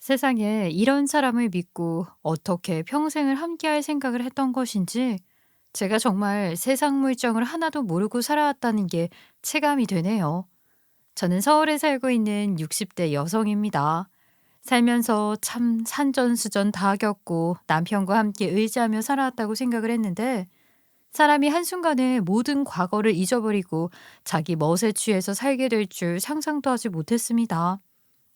세상에 이런 사람을 믿고 어떻게 평생을 함께할 생각을 했던 것인지 제가 정말 세상 물정을 하나도 모르고 살아왔다는 게 체감이 되네요. 저는 서울에 살고 있는 60대 여성입니다. 살면서 참 산전수전 다 겪고 남편과 함께 의지하며 살아왔다고 생각을 했는데 사람이 한순간에 모든 과거를 잊어버리고 자기 멋에 취해서 살게 될 줄 상상도 하지 못했습니다.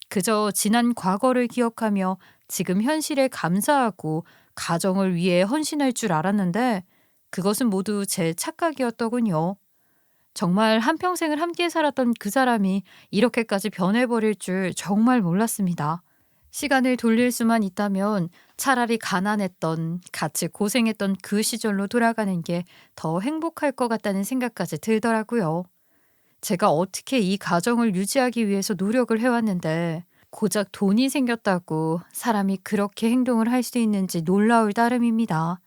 그저 지난 과거를 기억하며 지금 현실에 감사하고 가정을 위해 헌신할 줄 알았는데 그것은 모두 제 착각이었더군요. 정말 한평생을 함께 살았던 그 사람이 이렇게까지 변해버릴 줄 정말 몰랐습니다. 시간을 돌릴 수만 있다면 차라리 가난했던, 같이 고생했던 그 시절로 돌아가는 게 더 행복할 것 같다는 생각까지 들더라고요. 제가 어떻게 이 가정을 유지하기 위해서 노력을 해왔는데 고작 돈이 생겼다고 사람이 그렇게 행동을 할 수 있는지 놀라울 따름입니다.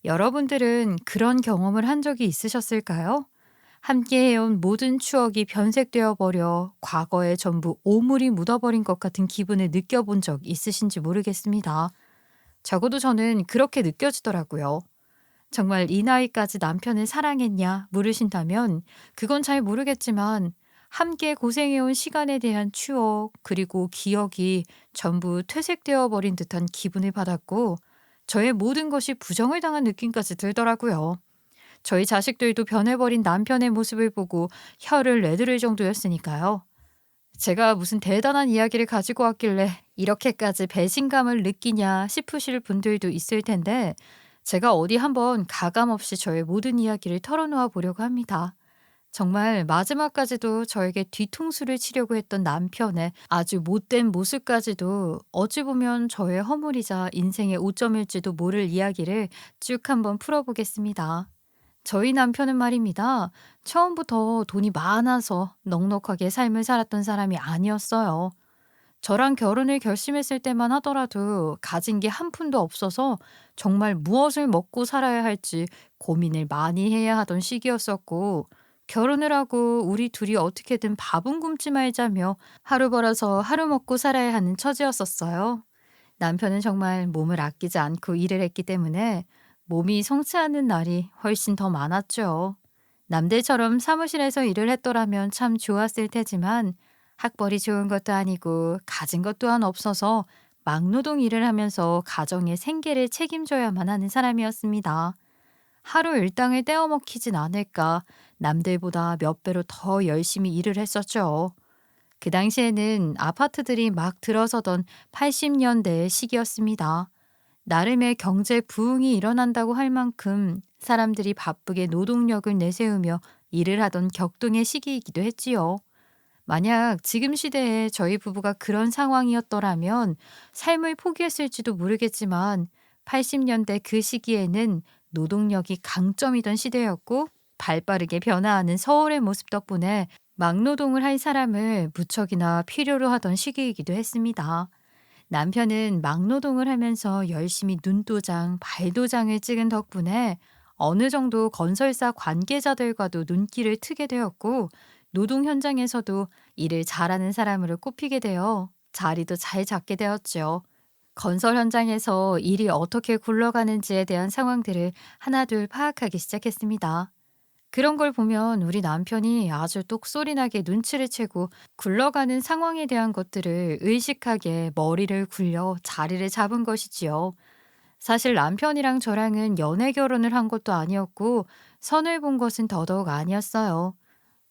여러분들은 그런 경험을 한 적이 있으셨을까요? 함께 해온 모든 추억이 변색되어 버려 과거에 전부 오물이 묻어버린 것 같은 기분을 느껴본 적 있으신지 모르겠습니다. 적어도 저는 그렇게 느껴지더라고요. 정말 이 나이까지 남편을 사랑했냐 물으신다면 그건 잘 모르겠지만 함께 고생해온 시간에 대한 추억 그리고 기억이 전부 퇴색되어 버린 듯한 기분을 받았고 저의 모든 것이 부정을 당한 느낌까지 들더라고요. 저희 자식들도 변해버린 남편의 모습을 보고 혀를 내두를 정도였으니까요. 제가 무슨 대단한 이야기를 가지고 왔길래 이렇게까지 배신감을 느끼냐 싶으실 분들도 있을 텐데 제가 어디 한번 가감없이 저의 모든 이야기를 털어놓아 보려고 합니다. 정말 마지막까지도 저에게 뒤통수를 치려고 했던 남편의 아주 못된 모습까지도 어찌 보면 저의 허물이자 인생의 오점일지도 모를 이야기를 쭉 한번 풀어보겠습니다. 저희 남편은 말입니다. 처음부터 돈이 많아서 넉넉하게 삶을 살았던 사람이 아니었어요. 저랑 결혼을 결심했을 때만 하더라도 가진 게 한 푼도 없어서 정말 무엇을 먹고 살아야 할지 고민을 많이 해야 하던 시기였었고, 결혼을 하고 우리 둘이 어떻게든 밥은 굶지 말자며 하루 벌어서 하루 먹고 살아야 하는 처지였었어요. 남편은 정말 몸을 아끼지 않고 일을 했기 때문에 몸이 성취하는 날이 훨씬 더 많았죠. 남들처럼 사무실에서 일을 했더라면 참 좋았을 테지만 학벌이 좋은 것도 아니고 가진 것 또한 없어서 막노동 일을 하면서 가정의 생계를 책임져야만 하는 사람이었습니다. 하루 일당을 떼어먹히진 않을까 남들보다 몇 배로 더 열심히 일을 했었죠. 그 당시에는 아파트들이 막 들어서던 80년대의 시기였습니다. 나름의 경제 부흥이 일어난다고 할 만큼 사람들이 바쁘게 노동력을 내세우며 일을 하던 격동의 시기이기도 했지요. 만약 지금 시대에 저희 부부가 그런 상황이었더라면 삶을 포기했을지도 모르겠지만 80년대 그 시기에는 노동력이 강점이던 시대였고 발빠르게 변화하는 서울의 모습 덕분에 막노동을 할 사람을 무척이나 필요로 하던 시기이기도 했습니다. 남편은 막노동을 하면서 열심히 눈도장, 발도장을 찍은 덕분에 어느 정도 건설사 관계자들과도 눈길을 트게 되었고, 노동 현장에서도 일을 잘하는 사람으로 꼽히게 되어 자리도 잘 잡게 되었죠. 건설 현장에서 일이 어떻게 굴러가는지에 대한 상황들을 하나둘 파악하기 시작했습니다. 그런 걸 보면 우리 남편이 아주 똑소리나게 눈치를 채고 굴러가는 상황에 대한 것들을 의식하게 머리를 굴려 자리를 잡은 것이지요. 사실 남편이랑 저랑은 연애 결혼을 한 것도 아니었고 선을 본 것은 더더욱 아니었어요.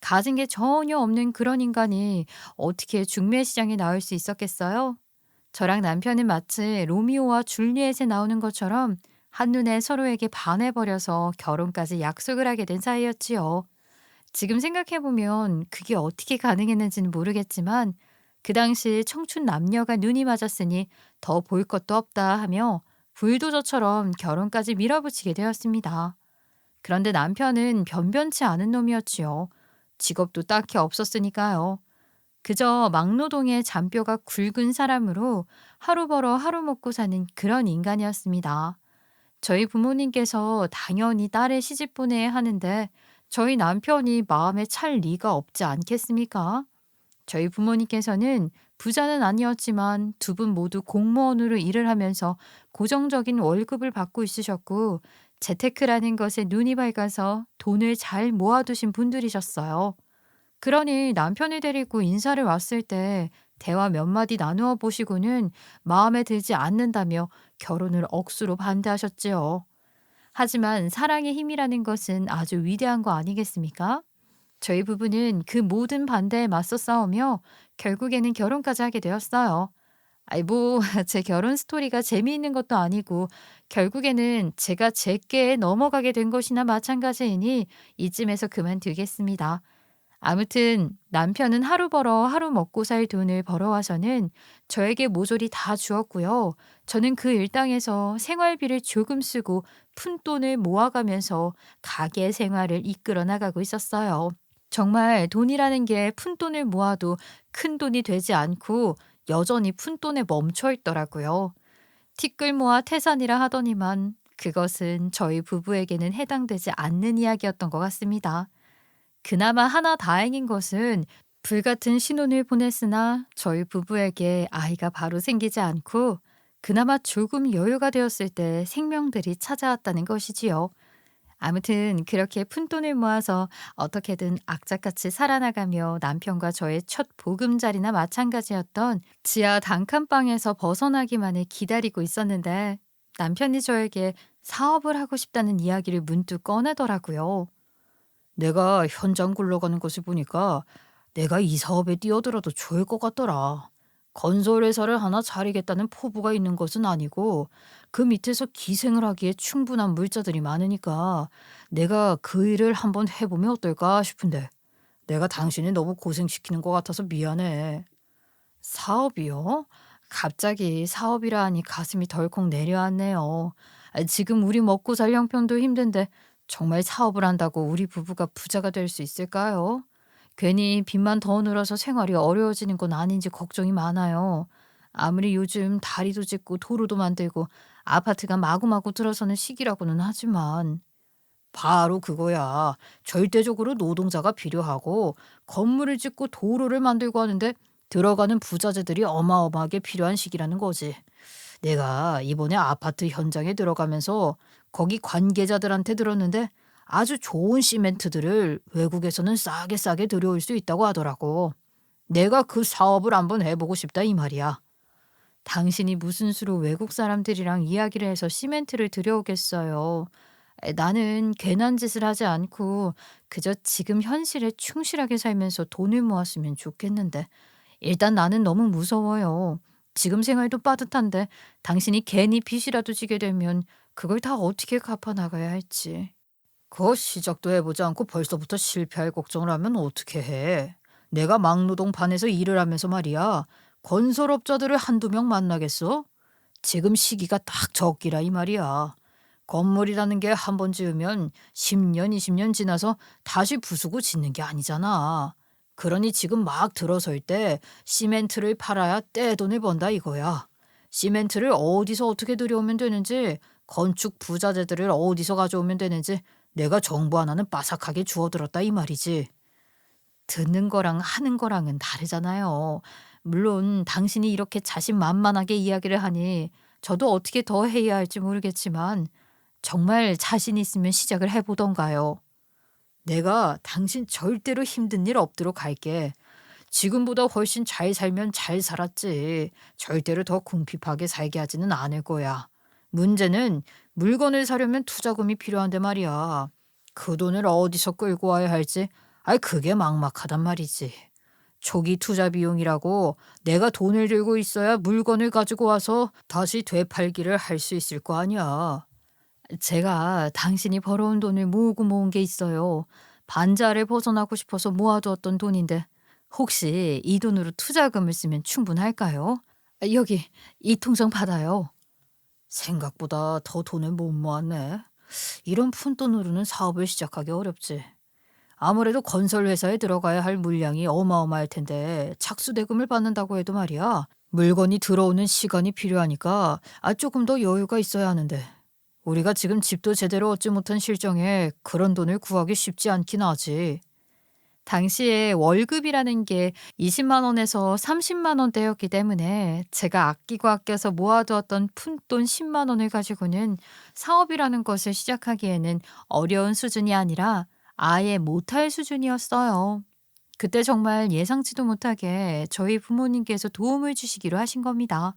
가진 게 전혀 없는 그런 인간이 어떻게 중매 시장에 나올 수 있었겠어요? 저랑 남편은 마치 로미오와 줄리엣에 나오는 것처럼 한눈에 서로에게 반해버려서 결혼까지 약속을 하게 된 사이였지요. 지금 생각해보면 그게 어떻게 가능했는지는 모르겠지만 그 당시 청춘 남녀가 눈이 맞았으니 더 볼 것도 없다 하며 불도저처럼 결혼까지 밀어붙이게 되었습니다. 그런데 남편은 변변치 않은 놈이었지요. 직업도 딱히 없었으니까요. 그저 막노동의 잔뼈가 굵은 사람으로 하루 벌어 하루 먹고 사는 그런 인간이었습니다. 저희 부모님께서 당연히 딸을 시집 보내야 하는데 저희 남편이 마음에 찰 리가 없지 않겠습니까? 저희 부모님께서는 부자는 아니었지만 두 분 모두 공무원으로 일을 하면서 고정적인 월급을 받고 있으셨고 재테크라는 것에 눈이 밝아서 돈을 잘 모아두신 분들이셨어요. 그러니 남편을 데리고 인사를 왔을 때 대화 몇 마디 나누어 보시고는 마음에 들지 않는다며 결혼을 억수로 반대하셨지요. 하지만 사랑의 힘이라는 것은 아주 위대한 거 아니겠습니까? 저희 부부는 그 모든 반대에 맞서 싸우며 결국에는 결혼까지 하게 되었어요. 아이 뭐 제 결혼 스토리가 재미있는 것도 아니고 결국에는 제가 제게 넘어가게 된 것이나 마찬가지이니 이쯤에서 그만두겠습니다. 아무튼 남편은 하루 벌어 하루 먹고 살 돈을 벌어와서는 저에게 모조리 다 주었고요. 저는 그 일당에서 생활비를 조금 쓰고 푼돈을 모아가면서 가계 생활을 이끌어 나가고 있었어요. 정말 돈이라는 게 푼돈을 모아도 큰 돈이 되지 않고 여전히 푼돈에 멈춰 있더라고요. 티끌 모아 태산이라 하더니만 그것은 저희 부부에게는 해당되지 않는 이야기였던 것 같습니다. 그나마 하나 다행인 것은 불같은 신혼을 보냈으나 저희 부부에게 아이가 바로 생기지 않고 그나마 조금 여유가 되었을 때 생명들이 찾아왔다는 것이지요. 아무튼 그렇게 푼돈을 모아서 어떻게든 악착같이 살아나가며 남편과 저의 첫 보금자리나 마찬가지였던 지하 단칸방에서 벗어나기만을 기다리고 있었는데 남편이 저에게 사업을 하고 싶다는 이야기를 문득 꺼내더라고요. 내가 현장 굴러가는 것을 보니까 내가 이 사업에 뛰어들어도 좋을 것 같더라. 건설회사를 하나 차리겠다는 포부가 있는 것은 아니고 그 밑에서 기생을 하기에 충분한 물자들이 많으니까 내가 그 일을 한번 해보면 어떨까 싶은데 내가 당신이 너무 고생시키는 것 같아서 미안해. 사업이요? 갑자기 사업이라 하니 가슴이 덜컥 내려앉네요. 지금 우리 먹고 살 형편도 힘든데 정말 사업을 한다고 우리 부부가 부자가 될 수 있을까요? 괜히 빚만 더 늘어서 생활이 어려워지는 건 아닌지 걱정이 많아요. 아무리 요즘 다리도 짓고 도로도 만들고 아파트가 마구마구 들어서는 시기라고는 하지만 바로 그거야. 절대적으로 노동자가 필요하고 건물을 짓고 도로를 만들고 하는데 들어가는 부자재들이 어마어마하게 필요한 시기라는 거지. 내가 이번에 아파트 현장에 들어가면서 거기 관계자들한테 들었는데 아주 좋은 시멘트들을 외국에서는 싸게 싸게 들여올 수 있다고 하더라고. 내가 그 사업을 한번 해보고 싶다 이 말이야. 당신이 무슨 수로 외국 사람들이랑 이야기를 해서 시멘트를 들여오겠어요. 나는 괜한 짓을 하지 않고 그저 지금 현실에 충실하게 살면서 돈을 모았으면 좋겠는데 일단 나는 너무 무서워요. 지금 생활도 빠듯한데 당신이 괜히 빚이라도 지게 되면 그걸 다 어떻게 갚아 나가야 할지. 그거 시작도 해보지 않고 벌써부터 실패할 걱정을 하면 어떻게 해? 내가 막노동반에서 일을 하면서 말이야. 건설업자들을 한두 명 만나겠어? 지금 시기가 딱 적기라 이 말이야. 건물이라는 게 한 번 지으면 10년, 20년 지나서 다시 부수고 짓는 게 아니잖아. 그러니 지금 막 들어설 때 시멘트를 팔아야 떼돈을 번다 이거야. 시멘트를 어디서 어떻게 들여오면 되는지, 건축 부자재들을 어디서 가져오면 되는지 내가 정보 하나는 빠삭하게 주워들었다 이 말이지. 듣는 거랑 하는 거랑은 다르잖아요. 물론 당신이 이렇게 자신만만하게 이야기를 하니 저도 어떻게 더 해야 할지 모르겠지만 정말 자신 있으면 시작을 해보던가요. 내가 당신 절대로 힘든 일 없도록 할게. 지금보다 훨씬 잘 살면 잘 살았지. 절대로 더 궁핍하게 살게 하지는 않을 거야. 문제는 물건을 사려면 투자금이 필요한데 말이야. 그 돈을 어디서 끌고 와야 할지, 그게 막막하단 말이지. 초기 투자 비용이라고 내가 돈을 들고 있어야 물건을 가지고 와서 다시 되팔기를 할 수 있을 거 아니야. 제가 당신이 벌어온 돈을 모으고 모은 게 있어요. 반자를 벗어나고 싶어서 모아두었던 돈인데 혹시 이 돈으로 투자금을 쓰면 충분할까요? 여기 이 통장 받아요. 생각보다 더 돈을 못 모았네. 이런 푼돈으로는 사업을 시작하기 어렵지. 아무래도 건설회사에 들어가야 할 물량이 어마어마할 텐데 착수대금을 받는다고 해도 말이야. 물건이 들어오는 시간이 필요하니까 조금 더 여유가 있어야 하는데 우리가 지금 집도 제대로 얻지 못한 실정에 그런 돈을 구하기 쉽지 않긴 하지. 당시에 월급이라는 게 20만 원에서 30만 원대였기 때문에 제가 아끼고 아껴서 모아두었던 푼돈 10만 원을 가지고는 사업이라는 것을 시작하기에는 어려운 수준이 아니라 아예 못할 수준이었어요. 그때 정말 예상치도 못하게 저희 부모님께서 도움을 주시기로 하신 겁니다.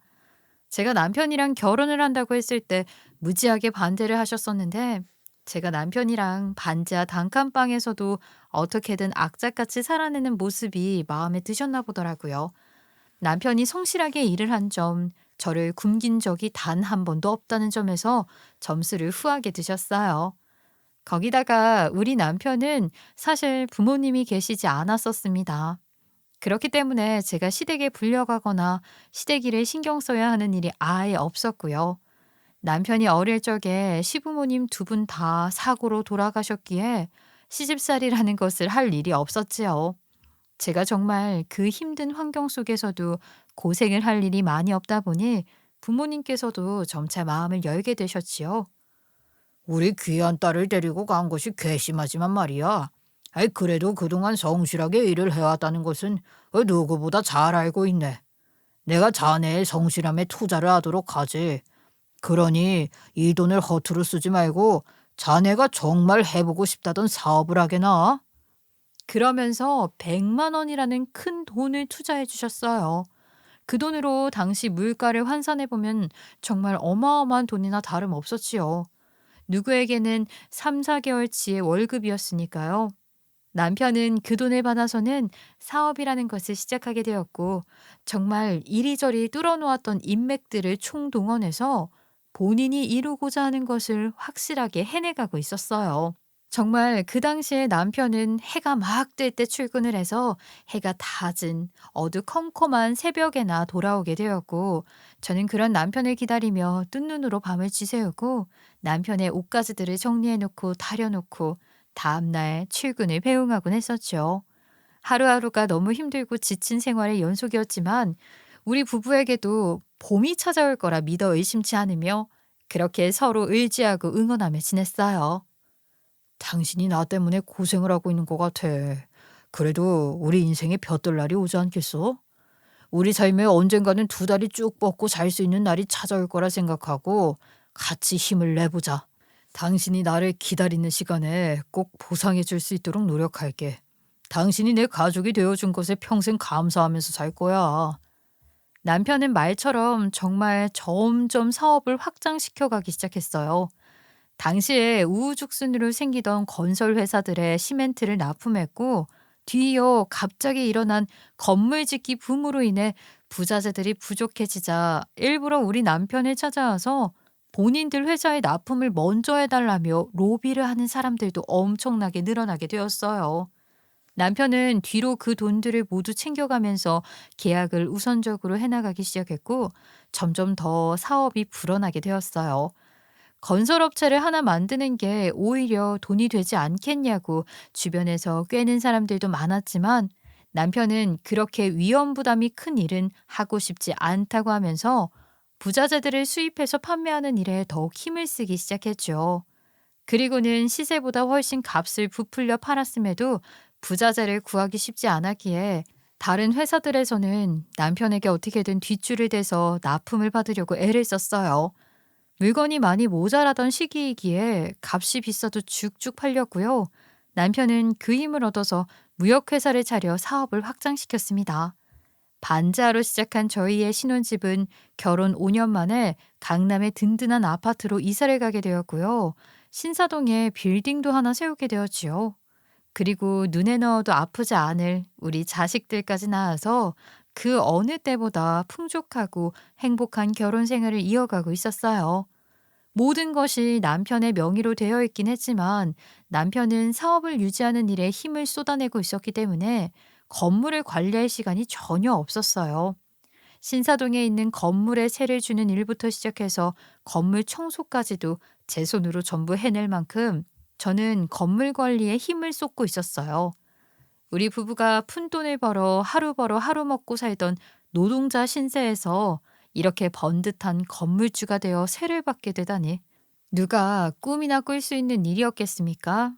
제가 남편이랑 결혼을 한다고 했을 때 무지하게 반대를 하셨었는데 제가 남편이랑 반지하 단칸방에서도 어떻게든 악착같이 살아내는 모습이 마음에 드셨나 보더라고요. 남편이 성실하게 일을 한 점, 저를 굶긴 적이 단 한 번도 없다는 점에서 점수를 후하게 드셨어요. 거기다가 우리 남편은 사실 부모님이 계시지 않았었습니다. 그렇기 때문에 제가 시댁에 불려가거나 시댁일에 신경 써야 하는 일이 아예 없었고요. 남편이 어릴 적에 시부모님 두 분 다 사고로 돌아가셨기에 시집살이라는 것을 할 일이 없었지요. 제가 정말 그 힘든 환경 속에서도 고생을 할 일이 많이 없다 보니 부모님께서도 점차 마음을 열게 되셨지요. 우리 귀한 딸을 데리고 간 것이 괘씸하지만 말이야. 아이, 그래도 그동안 성실하게 일을 해왔다는 것은 누구보다 잘 알고 있네. 내가 자네의 성실함에 투자를 하도록 하지. 그러니 이 돈을 허투루 쓰지 말고 자네가 정말 해보고 싶다던 사업을 하게나. 그러면서 100만 원이라는 큰 돈을 투자해 주셨어요. 그 돈으로 당시 물가를 환산해 보면 정말 어마어마한 돈이나 다름없었지요. 누구에게는 3-4개월치의 월급이었으니까요. 남편은 그 돈을 받아서는 사업이라는 것을 시작하게 되었고 정말 이리저리 뚫어놓았던 인맥들을 총동원해서 본인이 이루고자 하는 것을 확실하게 해내가고 있었어요. 정말 그 당시에 남편은 해가 막 뜰 때 출근을 해서 해가 다 진 어두컴컴한 새벽에나 돌아오게 되었고 저는 그런 남편을 기다리며 뜬 눈으로 밤을 지새우고 남편의 옷가지들을 정리해 놓고 다려 놓고 다음날 출근을 배웅하곤 했었죠. 하루하루가 너무 힘들고 지친 생활의 연속이었지만 우리 부부에게도 봄이 찾아올 거라 믿어 의심치 않으며 그렇게 서로 의지하고 응원하며 지냈어요. 당신이 나 때문에 고생을 하고 있는 것 같아. 그래도 우리 인생에 볕들 날이 오지 않겠어? 우리 삶에 언젠가는 두 다리 쭉 뻗고 살 수 있는 날이 찾아올 거라 생각하고 같이 힘을 내보자. 당신이 나를 기다리는 시간에 꼭 보상해 줄 수 있도록 노력할게. 당신이 내 가족이 되어준 것에 평생 감사하면서 살 거야. 남편은 말처럼 정말 점점 사업을 확장시켜 가기 시작했어요. 당시에 우후죽순으로 생기던 건설 회사들의 시멘트를 납품했고 뒤이어 갑자기 일어난 건물 짓기 붐으로 인해 부자재들이 부족해지자 일부러 우리 남편을 찾아와서 본인들 회사에 납품을 먼저 해달라며 로비를 하는 사람들도 엄청나게 늘어나게 되었어요. 남편은 뒤로 그 돈들을 모두 챙겨가면서 계약을 우선적으로 해나가기 시작했고 점점 더 사업이 불어나게 되었어요. 건설업체를 하나 만드는 게 오히려 돈이 되지 않겠냐고 주변에서 꿰는 사람들도 많았지만 남편은 그렇게 위험 부담이 큰 일은 하고 싶지 않다고 하면서 부자재들을 수입해서 판매하는 일에 더욱 힘을 쓰기 시작했죠. 그리고는 시세보다 훨씬 값을 부풀려 팔았음에도 부자재를 구하기 쉽지 않았기에 다른 회사들에서는 남편에게 어떻게든 뒷줄을 대서 납품을 받으려고 애를 썼어요. 물건이 많이 모자라던 시기이기에 값이 비싸도 죽죽 팔렸고요. 남편은 그 힘을 얻어서 무역회사를 차려 사업을 확장시켰습니다. 반지하로 시작한 저희의 신혼집은 결혼 5년 만에 강남의 든든한 아파트로 이사를 가게 되었고요. 신사동에 빌딩도 하나 세우게 되었지요. 그리고 눈에 넣어도 아프지 않을 우리 자식들까지 낳아서 그 어느 때보다 풍족하고 행복한 결혼 생활을 이어가고 있었어요. 모든 것이 남편의 명의로 되어 있긴 했지만 남편은 사업을 유지하는 일에 힘을 쏟아내고 있었기 때문에 건물을 관리할 시간이 전혀 없었어요. 신사동에 있는 건물에 세를 주는 일부터 시작해서 건물 청소까지도 제 손으로 전부 해낼 만큼 저는 건물 관리에 힘을 쏟고 있었어요. 우리 부부가 푼돈을 벌어 하루 먹고 살던 노동자 신세에서 이렇게 번듯한 건물주가 되어 세를 받게 되다니 누가 꿈이나 꿀 수 있는 일이었겠습니까?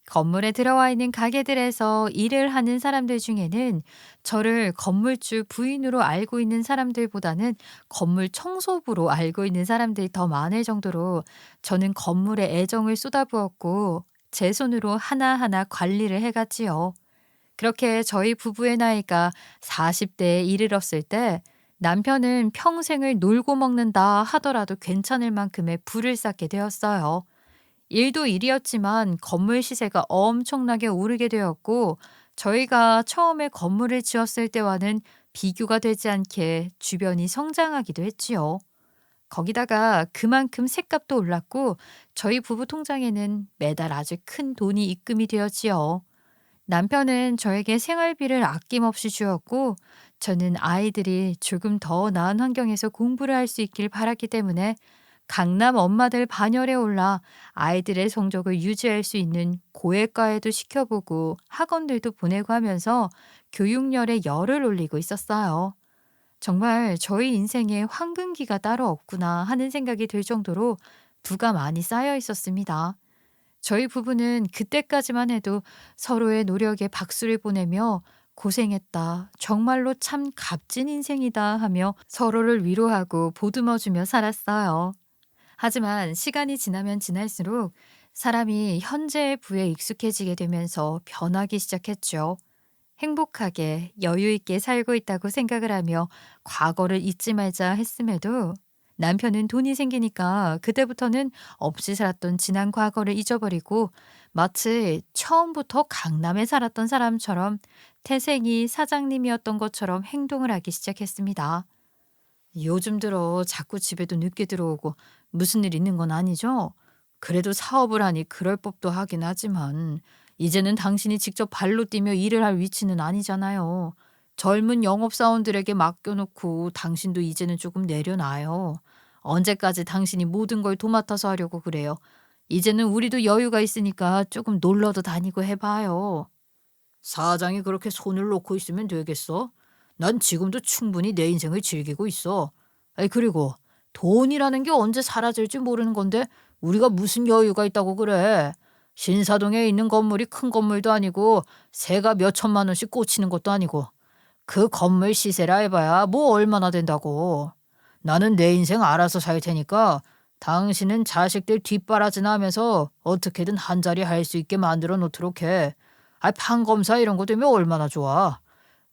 건물에 들어와 있는 가게들에서 일을 하는 사람들 중에는 저를 건물주 부인으로 알고 있는 사람들보다는 건물 청소부로 알고 있는 사람들이 더 많을 정도로 저는 건물에 애정을 쏟아부었고 제 손으로 하나하나 관리를 해갔지요. 그렇게 저희 부부의 나이가 40대에 이르렀을 때 남편은 평생을 놀고 먹는다 하더라도 괜찮을 만큼의 부를 쌓게 되었어요. 일도 일이었지만 건물 시세가 엄청나게 오르게 되었고 저희가 처음에 건물을 지었을 때와는 비교가 되지 않게 주변이 성장하기도 했지요. 거기다가 그만큼 새값도 올랐고 저희 부부 통장에는 매달 아주 큰 돈이 입금이 되었지요. 남편은 저에게 생활비를 아낌없이 주었고 저는 아이들이 조금 더 나은 환경에서 공부를 할 수 있길 바랐기 때문에 강남 엄마들 반열에 올라 아이들의 성적을 유지할 수 있는 고액과에도 시켜보고 학원들도 보내고 하면서 교육열에 열을 올리고 있었어요. 정말 저희 인생에 황금기가 따로 없구나 하는 생각이 들 정도로 부가 많이 쌓여 있었습니다. 저희 부부는 그때까지만 해도 서로의 노력에 박수를 보내며 고생했다. 정말로 참 값진 인생이다 하며 서로를 위로하고 보듬어주며 살았어요. 하지만 시간이 지나면 지날수록 사람이 현재의 부에 익숙해지게 되면서 변하기 시작했죠. 행복하게 여유 있게 살고 있다고 생각을 하며 과거를 잊지 말자 했음에도 남편은 돈이 생기니까 그때부터는 없이 살았던 지난 과거를 잊어버리고 마치 처음부터 강남에 살았던 사람처럼 태생이 사장님이었던 것처럼 행동을 하기 시작했습니다. 요즘 들어 자꾸 집에도 늦게 들어오고 무슨 일 있는 건 아니죠? 그래도 사업을 하니 그럴 법도 하긴 하지만 이제는 당신이 직접 발로 뛰며 일을 할 위치는 아니잖아요. 젊은 영업사원들에게 맡겨놓고 당신도 이제는 조금 내려놔요. 언제까지 당신이 모든 걸 도맡아서 하려고 그래요. 이제는 우리도 여유가 있으니까 조금 놀러도 다니고 해봐요. 사장이 그렇게 손을 놓고 있으면 되겠어? 난 지금도 충분히 내 인생을 즐기고 있어. 아이, 그리고 돈이라는 게 언제 사라질지 모르는 건데 우리가 무슨 여유가 있다고 그래. 신사동에 있는 건물이 큰 건물도 아니고 세가 몇 천만 원씩 꽂히는 것도 아니고 그 건물 시세라 해봐야 뭐 얼마나 된다고. 나는 내 인생 알아서 살 테니까 당신은 자식들 뒷바라지나 하면서 어떻게든 한 자리 할 수 있게 만들어 놓도록 해. 아, 판검사 이런 거 되면 얼마나 좋아.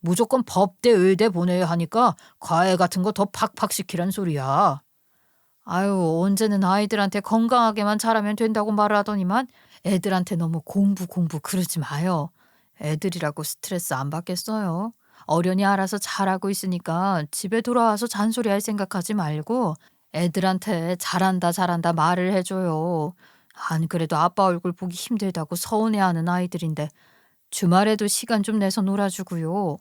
무조건 법대 의대 보내야 하니까 과외 같은 거 더 팍팍 시키란 소리야. 아유, 언제는 아이들한테 건강하게만 자라면 된다고 말을 하더니만 애들한테 너무 공부 그러지 마요. 애들이라고 스트레스 안 받겠어요. 어련히 알아서 잘하고 있으니까 집에 돌아와서 잔소리할 생각하지 말고 애들한테 잘한다 말을 해줘요. 안 그래도 아빠 얼굴 보기 힘들다고 서운해하는 아이들인데 주말에도 시간 좀 내서 놀아주고요.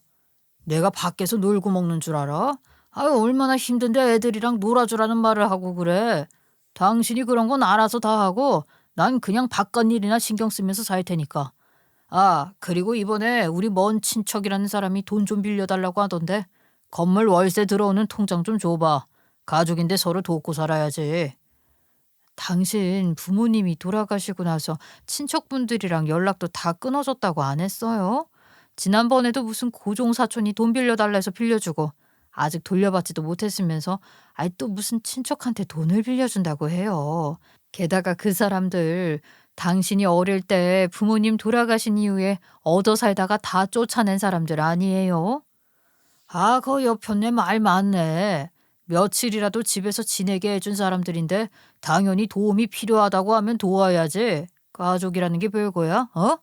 내가 밖에서 놀고 먹는 줄 알아? 아유, 얼마나 힘든데 애들이랑 놀아주라는 말을 하고 그래. 당신이 그런 건 알아서 다 하고 난 그냥 바깥 일이나 신경 쓰면서 살 테니까. 아, 그리고 이번에 우리 먼 친척이라는 사람이 돈 좀 빌려달라고 하던데 건물 월세 들어오는 통장 좀 줘봐. 가족인데 서로 돕고 살아야지. 당신 부모님이 돌아가시고 나서 친척분들이랑 연락도 다 끊어졌다고 안 했어요? 지난번에도 무슨 고종사촌이 돈 빌려달라 해서 빌려주고 아직 돌려받지도 못했으면서 아이 또 무슨 친척한테 돈을 빌려준다고 해요. 게다가 그 사람들 당신이 어릴 때 부모님 돌아가신 이후에 얻어 살다가 다 쫓아낸 사람들 아니에요? 아, 그 옆편네 말 맞네. 며칠이라도 집에서 지내게 해준 사람들인데 당연히 도움이 필요하다고 하면 도와야지. 가족이라는 게 별거야, 어?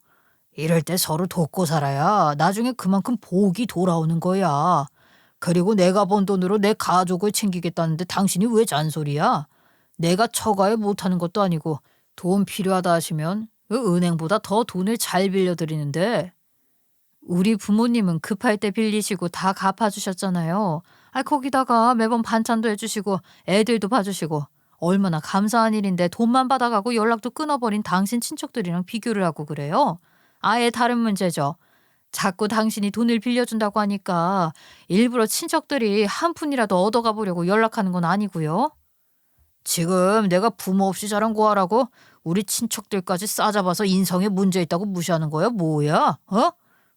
이럴 때 서로 돕고 살아야 나중에 그만큼 복이 돌아오는 거야. 그리고 내가 번 돈으로 내 가족을 챙기겠다는데 당신이 왜 잔소리야? 내가 처가에 못하는 것도 아니고 돈 필요하다 하시면 그 은행보다 더 돈을 잘 빌려드리는데 우리 부모님은 급할 때 빌리시고 다 갚아주셨잖아요. 아, 거기다가 매번 반찬도 해주시고 애들도 봐주시고 얼마나 감사한 일인데 돈만 받아가고 연락도 끊어버린 당신 친척들이랑 비교를 하고 그래요? 아예 다른 문제죠. 자꾸 당신이 돈을 빌려준다고 하니까 일부러 친척들이 한 푼이라도 얻어가 보려고 연락하는 건 아니고요. 지금 내가 부모 없이 자란 고아라고 우리 친척들까지 싸잡아서 인성에 문제 있다고 무시하는 거야? 뭐야? 어?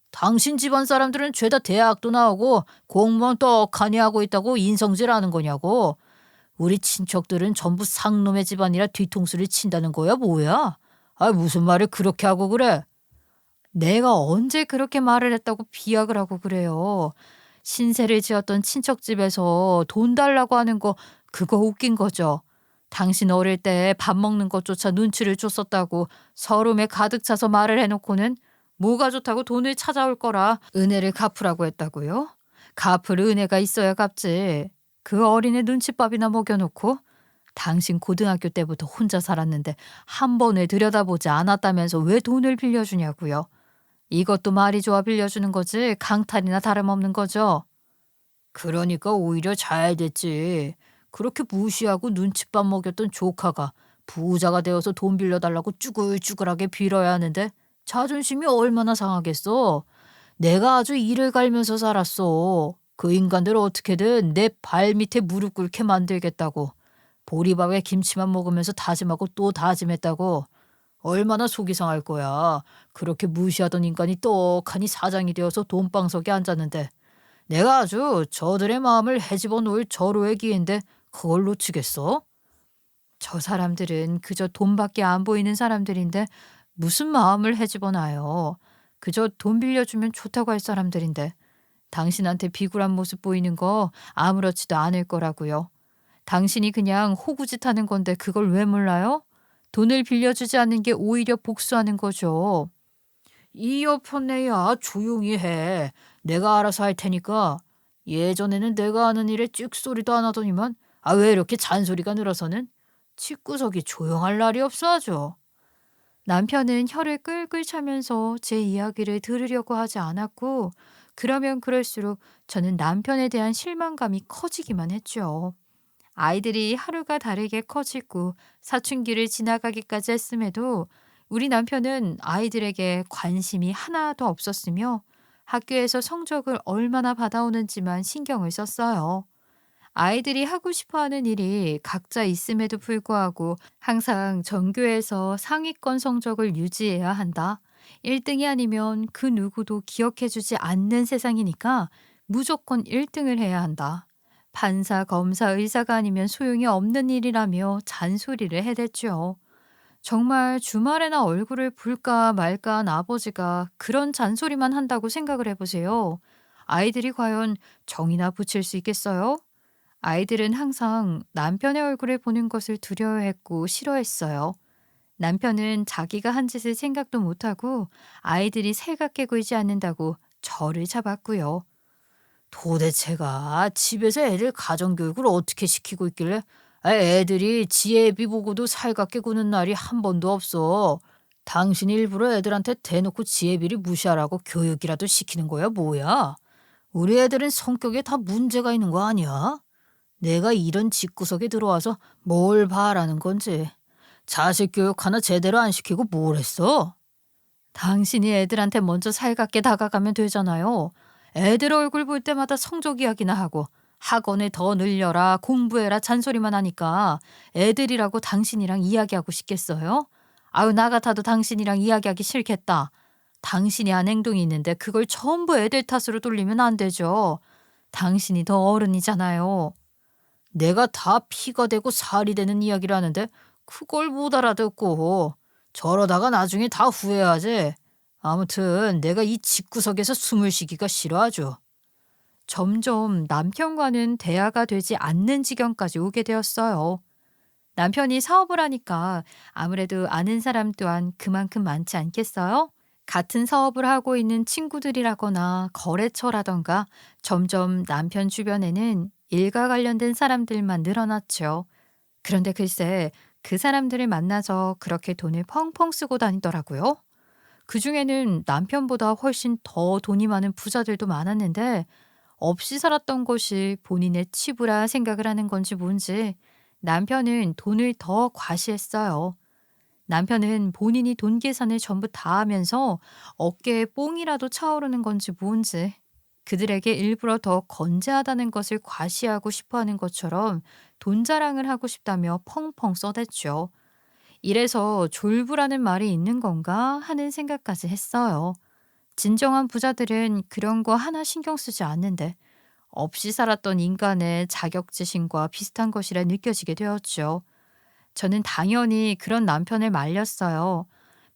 당신 집안 사람들은 죄다 대학도 나오고 공무원 떡하니 하고 있다고 인성질하는 거냐고. 우리 친척들은 전부 상놈의 집안이라 뒤통수를 친다는 거야? 뭐야? 아, 무슨 말을 그렇게 하고 그래? 내가 언제 그렇게 말을 했다고 비약을 하고 그래요. 신세를 지었던 친척집에서 돈 달라고 하는 거 그거 웃긴 거죠. 당신 어릴 때 밥 먹는 것조차 눈치를 줬었다고 서름에 가득 차서 말을 해놓고는 뭐가 좋다고 돈을 찾아올 거라 은혜를 갚으라고 했다고요? 갚을 은혜가 있어야 갚지. 그 어린애 눈칫밥이나 먹여놓고 당신 고등학교 때부터 혼자 살았는데 한 번을 들여다보지 않았다면서 왜 돈을 빌려주냐고요. 이것도 말이 좋아 빌려주는 거지 강탈이나 다름없는 거죠. 그러니까 오히려 잘 됐지. 그렇게 무시하고 눈칫밥 먹였던 조카가 부자가 되어서 돈 빌려달라고 쭈글쭈글하게 빌어야 하는데 자존심이 얼마나 상하겠어. 내가 아주 이를 갈면서 살았어. 그 인간들 어떻게든 내 발 밑에 무릎 꿇게 만들겠다고. 보리밥에 김치만 먹으면서 다짐하고 또 다짐했다고. 얼마나 속이 상할 거야. 그렇게 무시하던 인간이 떡하니 사장이 되어서 돈방석에 앉았는데 내가 아주 저들의 마음을 헤집어 놓을 절호의 기회인데 그걸 놓치겠어? 저 사람들은 그저 돈밖에 안 보이는 사람들인데 무슨 마음을 헤집어놔요. 그저 돈 빌려주면 좋다고 할 사람들인데 당신한테 비굴한 모습 보이는 거 아무렇지도 않을 거라고요. 당신이 그냥 호구짓 하는 건데 그걸 왜 몰라요? 돈을 빌려주지 않는 게 오히려 복수하는 거죠. 이 여편네야 조용히 해. 내가 알아서 할 테니까. 예전에는 내가 하는 일에 찍소리도 안 하더니만 왜 이렇게 잔소리가 늘어서는? 집구석이 조용할 날이 없어 아주. 남편은 혀를 끌끌 차면서 제 이야기를 들으려고 하지 않았고 그러면 그럴수록 저는 남편에 대한 실망감이 커지기만 했죠. 아이들이 하루가 다르게 커지고 사춘기를 지나가기까지 했음에도 우리 남편은 아이들에게 관심이 하나도 없었으며 학교에서 성적을 얼마나 받아오는지만 신경을 썼어요. 아이들이 하고 싶어 하는 일이 각자 있음에도 불구하고 항상 전교에서 상위권 성적을 유지해야 한다. 1등이 아니면 그 누구도 기억해주지 않는 세상이니까 무조건 1등을 해야 한다. 판사, 검사, 의사가 아니면 소용이 없는 일이라며 잔소리를 해댔죠. 정말 주말에나 얼굴을 볼까 말까 한 아버지가 그런 잔소리만 한다고 생각을 해보세요. 아이들이 과연 정이나 붙일 수 있겠어요? 아이들은 항상 남편의 얼굴을 보는 것을 두려워했고 싫어했어요. 남편은 자기가 한 짓을 생각도 못하고 아이들이 살갑게 굴지 않는다고 저를 잡았고요. 도대체가 집에서 애들 가정교육을 어떻게 시키고 있길래 애들이 지혜비 보고도 살갑게 구는 날이 한 번도 없어. 당신이 일부러 애들한테 대놓고 지혜비를 무시하라고 교육이라도 시키는 거야 뭐야? 우리 애들은 성격에 다 문제가 있는 거 아니야? 내가 이런 집구석에 들어와서 뭘 바라는 건지. 자식 교육 하나 제대로 안 시키고 뭘 했어? 당신이 애들한테 먼저 살갑게 다가가면 되잖아요. 애들 얼굴 볼 때마다 성적 이야기나 하고 학원을 더 늘려라 공부해라 잔소리만 하니까 애들이라고 당신이랑 이야기하고 싶겠어요? 아유 나 같아도 당신이랑 이야기하기 싫겠다. 당신이 한 행동이 있는데 그걸 전부 애들 탓으로 돌리면 안 되죠. 당신이 더 어른이잖아요. 내가 다 피가 되고 살이 되는 이야기를 하는데 그걸 못 알아듣고 저러다가 나중에 다 후회하지. 아무튼 내가 이 집구석에서 숨을 쉬기가 싫어 아주. 점점 남편과는 대화가 되지 않는 지경까지 오게 되었어요. 남편이 사업을 하니까 아무래도 아는 사람 또한 그만큼 많지 않겠어요? 같은 사업을 하고 있는 친구들이라거나 거래처라던가 점점 남편 주변에는 일과 관련된 사람들만 늘어났죠. 그런데 글쎄 그 사람들을 만나서 그렇게 돈을 펑펑 쓰고 다니더라고요. 그중에는 남편보다 훨씬 더 돈이 많은 부자들도 많았는데 없이 살았던 것이 본인의 치부라 생각을 하는 건지 뭔지 남편은 돈을 더 과시했어요. 남편은 본인이 돈 계산을 전부 다 하면서 어깨에 뽕이라도 차오르는 건지 뭔지 그들에게 일부러 더 건재하다는 것을 과시하고 싶어 하는 것처럼 돈 자랑을 하고 싶다며 펑펑 써댔죠. 이래서 졸부라는 말이 있는 건가 하는 생각까지 했어요. 진정한 부자들은 그런 거 하나 신경 쓰지 않는데 없이 살았던 인간의 자격지심과 비슷한 것이라 느껴지게 되었죠. 저는 당연히 그런 남편을 말렸어요.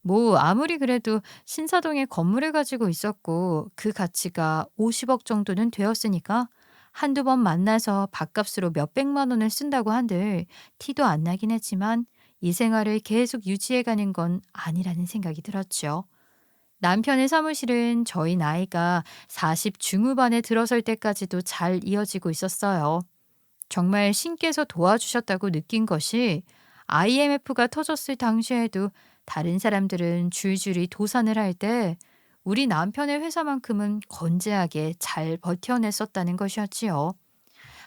뭐 아무리 그래도 신사동에 건물을 가지고 있었고 그 가치가 50억 정도는 되었으니까 한두 번 만나서 밥값으로 몇백만 원을 쓴다고 한들 티도 안 나긴 했지만 이 생활을 계속 유지해가는 건 아니라는 생각이 들었죠. 남편의 사무실은 저희 나이가 40 중후반에 들어설 때까지도 잘 이어지고 있었어요. 정말 신께서 도와주셨다고 느낀 것이 IMF가 터졌을 당시에도 다른 사람들은 줄줄이 도산을 할 때 우리 남편의 회사만큼은 건재하게 잘 버텨냈었다는 것이었지요.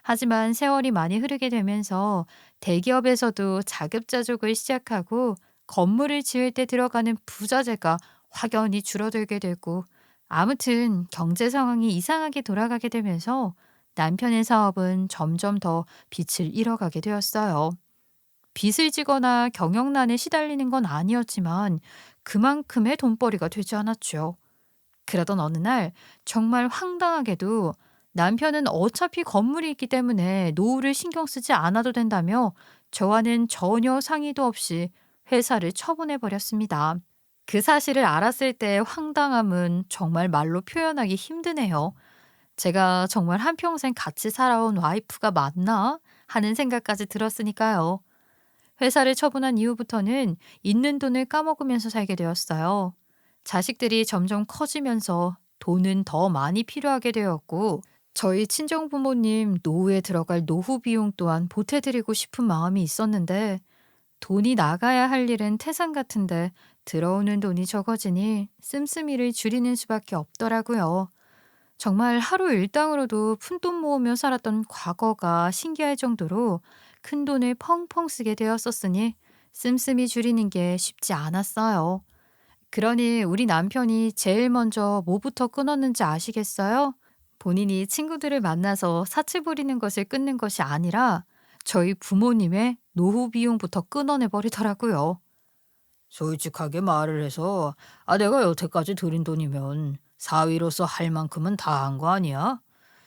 하지만 세월이 많이 흐르게 되면서 대기업에서도 자급자족을 시작하고 건물을 지을 때 들어가는 부자재가 확연히 줄어들게 되고 아무튼 경제 상황이 이상하게 돌아가게 되면서 남편의 사업은 점점 더 빛을 잃어가게 되었어요. 빚을 지거나 경영난에 시달리는 건 아니었지만 그만큼의 돈벌이가 되지 않았죠. 그러던 어느 날 정말 황당하게도 남편은 어차피 건물이 있기 때문에 노후를 신경 쓰지 않아도 된다며 저와는 전혀 상의도 없이 회사를 처분해 버렸습니다. 그 사실을 알았을 때의 황당함은 정말 말로 표현하기 힘드네요. 제가 정말 한평생 같이 살아온 와이프가 맞나 하는 생각까지 들었으니까요. 회사를 처분한 이후부터는 있는 돈을 까먹으면서 살게 되었어요. 자식들이 점점 커지면서 돈은 더 많이 필요하게 되었고, 저희 친정 부모님 노후에 들어갈 노후 비용 또한 보태드리고 싶은 마음이 있었는데, 돈이 나가야 할 일은 태산 같은데 들어오는 돈이 적어지니 씀씀이를 줄이는 수밖에 없더라고요. 정말 하루 일당으로도 푼돈 모으며 살았던 과거가 신기할 정도로 큰돈을 펑펑 쓰게 되었었으니 씀씀이 줄이는 게 쉽지 않았어요. 그러니 우리 남편이 제일 먼저 뭐부터 끊었는지 아시겠어요? 본인이 친구들을 만나서 사치 부리는 것을 끊는 것이 아니라 저희 부모님의 노후 비용부터 끊어내 버리더라고요. 솔직하게 말을 해서 내가 여태까지 들인 돈이면 사위로서 할 만큼은 다 한 거 아니야?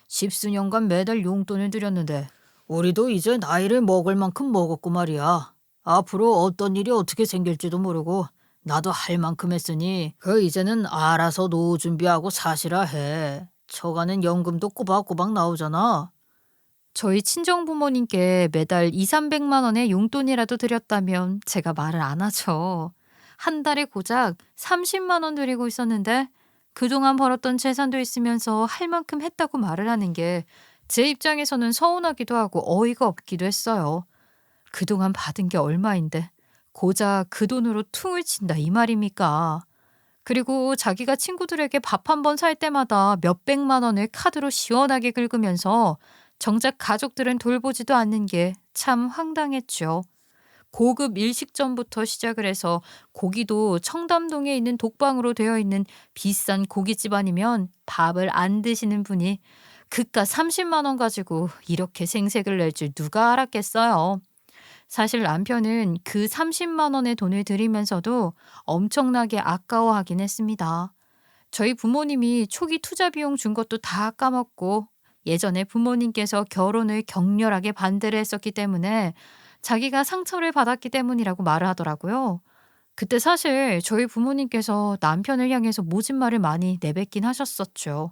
십수년간 매달 용돈을 들였는데 우리도 이제 나이를 먹을 만큼 먹었고 말이야. 앞으로 어떤 일이 어떻게 생길지도 모르고 나도 할 만큼 했으니 이제는 알아서 노후 준비하고 사시라 해. 처가는 연금도 꼬박꼬박 나오잖아. 저희 친정 부모님께 매달 200~300만 원의 용돈이라도 드렸다면 제가 말을 안 하죠. 한 달에 고작 30만 원 드리고 있었는데 그동안 벌었던 재산도 있으면서 할 만큼 했다고 말을 하는 게 제 입장에서는 서운하기도 하고 어이가 없기도 했어요. 그동안 받은 게 얼마인데 고작 그 돈으로 퉁을 친다 이 말입니까? 그리고 자기가 친구들에게 밥 한 번 살 때마다 몇백만 원을 카드로 시원하게 긁으면서 정작 가족들은 돌보지도 않는 게 참 황당했죠. 고급 일식점부터 시작을 해서 고기도 청담동에 있는 독방으로 되어 있는 비싼 고깃집 아니면 밥을 안 드시는 분이 그깟 30만 원 가지고 이렇게 생색을 낼 줄 누가 알았겠어요. 사실 남편은 그 30만 원의 돈을 들이면서도 엄청나게 아까워하긴 했습니다. 저희 부모님이 초기 투자 비용 준 것도 다 까먹고 예전에 부모님께서 결혼을 격렬하게 반대를 했었기 때문에 자기가 상처를 받았기 때문이라고 말을 하더라고요. 그때 사실 저희 부모님께서 남편을 향해서 모진 말을 많이 내뱉긴 하셨었죠.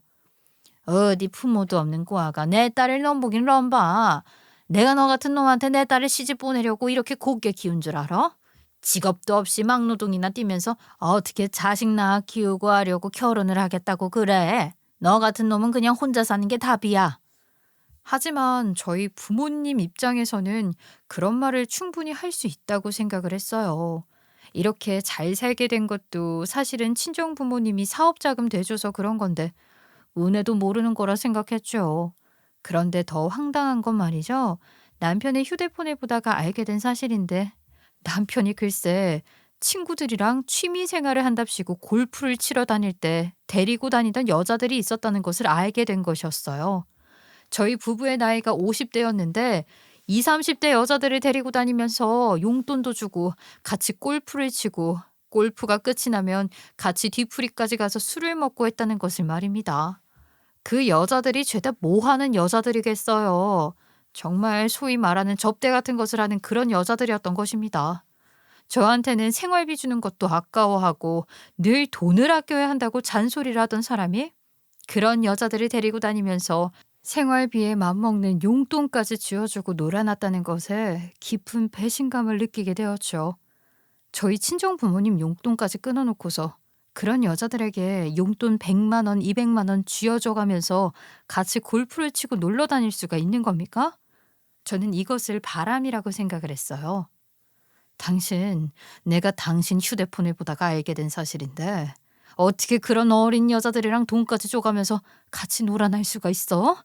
어디 부모도 없는 꼬아가 내 딸을 넘보긴 넘봐. 내가 너 같은 놈한테 내 딸을 시집 보내려고 이렇게 곱게 키운 줄 알아? 직업도 없이 막노동이나 뛰면서 어떻게 자식 낳아 키우고 하려고 결혼을 하겠다고 그래. 너 같은 놈은 그냥 혼자 사는 게 답이야. 하지만 저희 부모님 입장에서는 그런 말을 충분히 할 수 있다고 생각을 했어요. 이렇게 잘 살게 된 것도 사실은 친정 부모님이 사업자금 대줘서 그런 건데 은혜도 모르는 거라 생각했죠. 그런데 더 황당한 건 말이죠. 남편의 휴대폰을 보다가 알게 된 사실인데 남편이 글쎄 친구들이랑 취미 생활을 한답시고 골프를 치러 다닐 때 데리고 다니던 여자들이 있었다는 것을 알게 된 것이었어요. 저희 부부의 나이가 50대였는데 20, 30대 여자들을 데리고 다니면서 용돈도 주고 같이 골프를 치고 골프가 끝이 나면 같이 뒤풀이까지 가서 술을 먹고 했다는 것을 말입니다. 그 여자들이 죄다 뭐 하는 여자들이겠어요. 정말 소위 말하는 접대 같은 것을 하는 그런 여자들이었던 것입니다. 저한테는 생활비 주는 것도 아까워하고 늘 돈을 아껴야 한다고 잔소리를 하던 사람이 그런 여자들을 데리고 다니면서 생활비에 맘먹는 용돈까지 쥐어주고 놀아났다는 것에 깊은 배신감을 느끼게 되었죠. 저희 친정 부모님 용돈까지 끊어놓고서 그런 여자들에게 용돈 100만 원, 200만 원 쥐어줘가면서 같이 골프를 치고 놀러 다닐 수가 있는 겁니까? 저는 이것을 바람이라고 생각을 했어요. 당신, 내가 당신 휴대폰을 보다가 알게 된 사실인데 어떻게 그런 어린 여자들이랑 돈까지 줘가면서 같이 놀아날 수가 있어?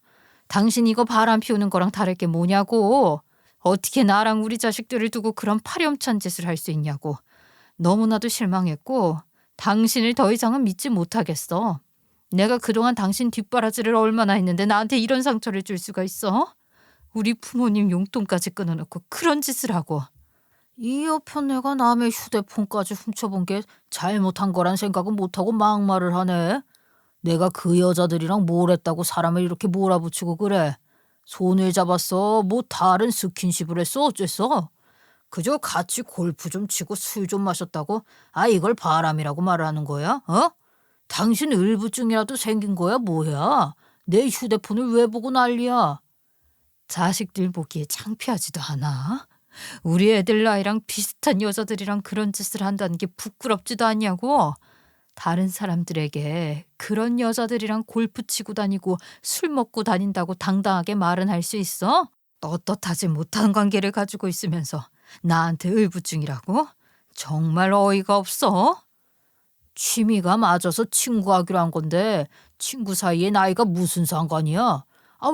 당신 이거 바람 피우는 거랑 다를 게 뭐냐고. 어떻게 나랑 우리 자식들을 두고 그런 파렴치한 짓을 할 수 있냐고. 너무나도 실망했고 당신을 더 이상은 믿지 못하겠어. 내가 그동안 당신 뒷바라지를 얼마나 했는데 나한테 이런 상처를 줄 수가 있어? 우리 부모님 용돈까지 끊어놓고 그런 짓을 하고. 이 여편 내가 남의 휴대폰까지 훔쳐본 게 잘못한 거란 생각은 못하고 막말을 하네. 내가 그 여자들이랑 뭘 했다고 사람을 이렇게 몰아붙이고 그래. 손을 잡았어. 뭐 다른 스킨십을 했어. 어쨌어. 그저 같이 골프 좀 치고 술 좀 마셨다고 이걸 바람이라고 말하는 거야? 어? 당신 을부증이라도 생긴 거야 뭐야? 내 휴대폰을 왜 보고 난리야? 자식들 보기에 창피하지도 않아? 우리 애들 나이랑 비슷한 여자들이랑 그런 짓을 한다는 게 부끄럽지도 않냐고? 다른 사람들에게 그런 여자들이랑 골프 치고 다니고 술 먹고 다닌다고 당당하게 말은 할 수 있어? 떳떳하지 못한 관계를 가지고 있으면서 나한테 의부증이라고? 정말 어이가 없어. 취미가 맞아서 친구하기로 한 건데 친구 사이에 나이가 무슨 상관이야?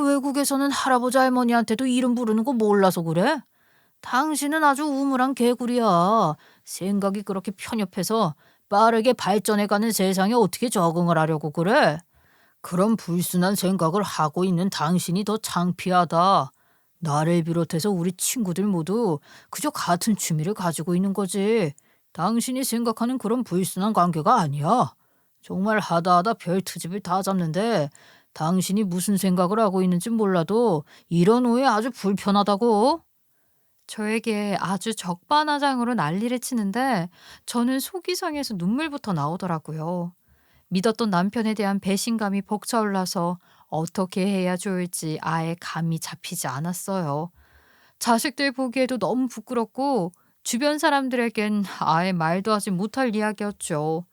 외국에서는 할아버지 할머니한테도 이름 부르는 거 몰라서 그래? 당신은 아주 우물한 개구리야. 생각이 그렇게 편협해서 빠르게 발전해가는 세상에 어떻게 적응을 하려고 그래? 그런 불순한 생각을 하고 있는 당신이 더 창피하다. 나를 비롯해서 우리 친구들 모두 그저 같은 취미를 가지고 있는 거지. 당신이 생각하는 그런 불순한 관계가 아니야. 정말 하다하다 별 트집을 다 잡는데 당신이 무슨 생각을 하고 있는지 몰라도 이런 오해 아주 불편하다고. 저에게 아주 적반하장으로 난리를 치는데 저는 속이 상해서 눈물부터 나오더라고요. 믿었던 남편에 대한 배신감이 벅차올라서 어떻게 해야 좋을지 아예 감이 잡히지 않았어요. 자식들 보기에도 너무 부끄럽고 주변 사람들에겐 아예 말도 하지 못할 이야기였죠.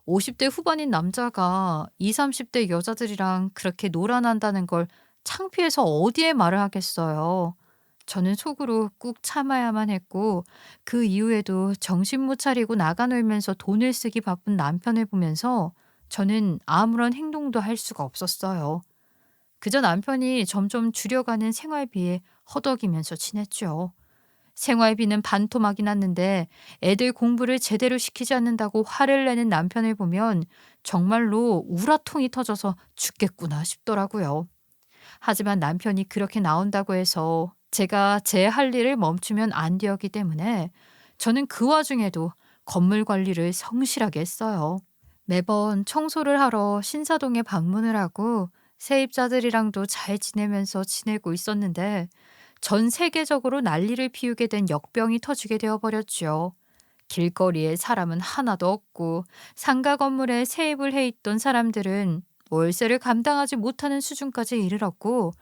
50대 후반인 남자가 20, 30대 여자들이랑 그렇게 놀아난다는 걸 창피해서 어디에 말을 하겠어요. 저는 속으로 꾹 참아야만 했고 그 이후에도 정신 못 차리고 나가 놀면서 돈을 쓰기 바쁜 남편을 보면서 저는 아무런 행동도 할 수가 없었어요. 그저 남편이 점점 줄여가는 생활비에 허덕이면서 지냈죠. 생활비는 반토막이 났는데 애들 공부를 제대로 시키지 않는다고 화를 내는 남편을 보면 정말로 우라통이 터져서 죽겠구나 싶더라고요. 하지만 남편이 그렇게 나온다고 해서 제가 제 할 일을 멈추면 안 되었기 때문에 저는 그 와중에도 건물 관리를 성실하게 했어요. 매번 청소를 하러 신사동에 방문을 하고 세입자들이랑도 잘 지내면서 지내고 있었는데 전 세계적으로 난리를 피우게 된 역병이 터지게 되어버렸죠. 길거리에 사람은 하나도 없고 상가 건물에 세입을 해 있던 사람들은 월세를 감당하지 못하는 수준까지 이르렀고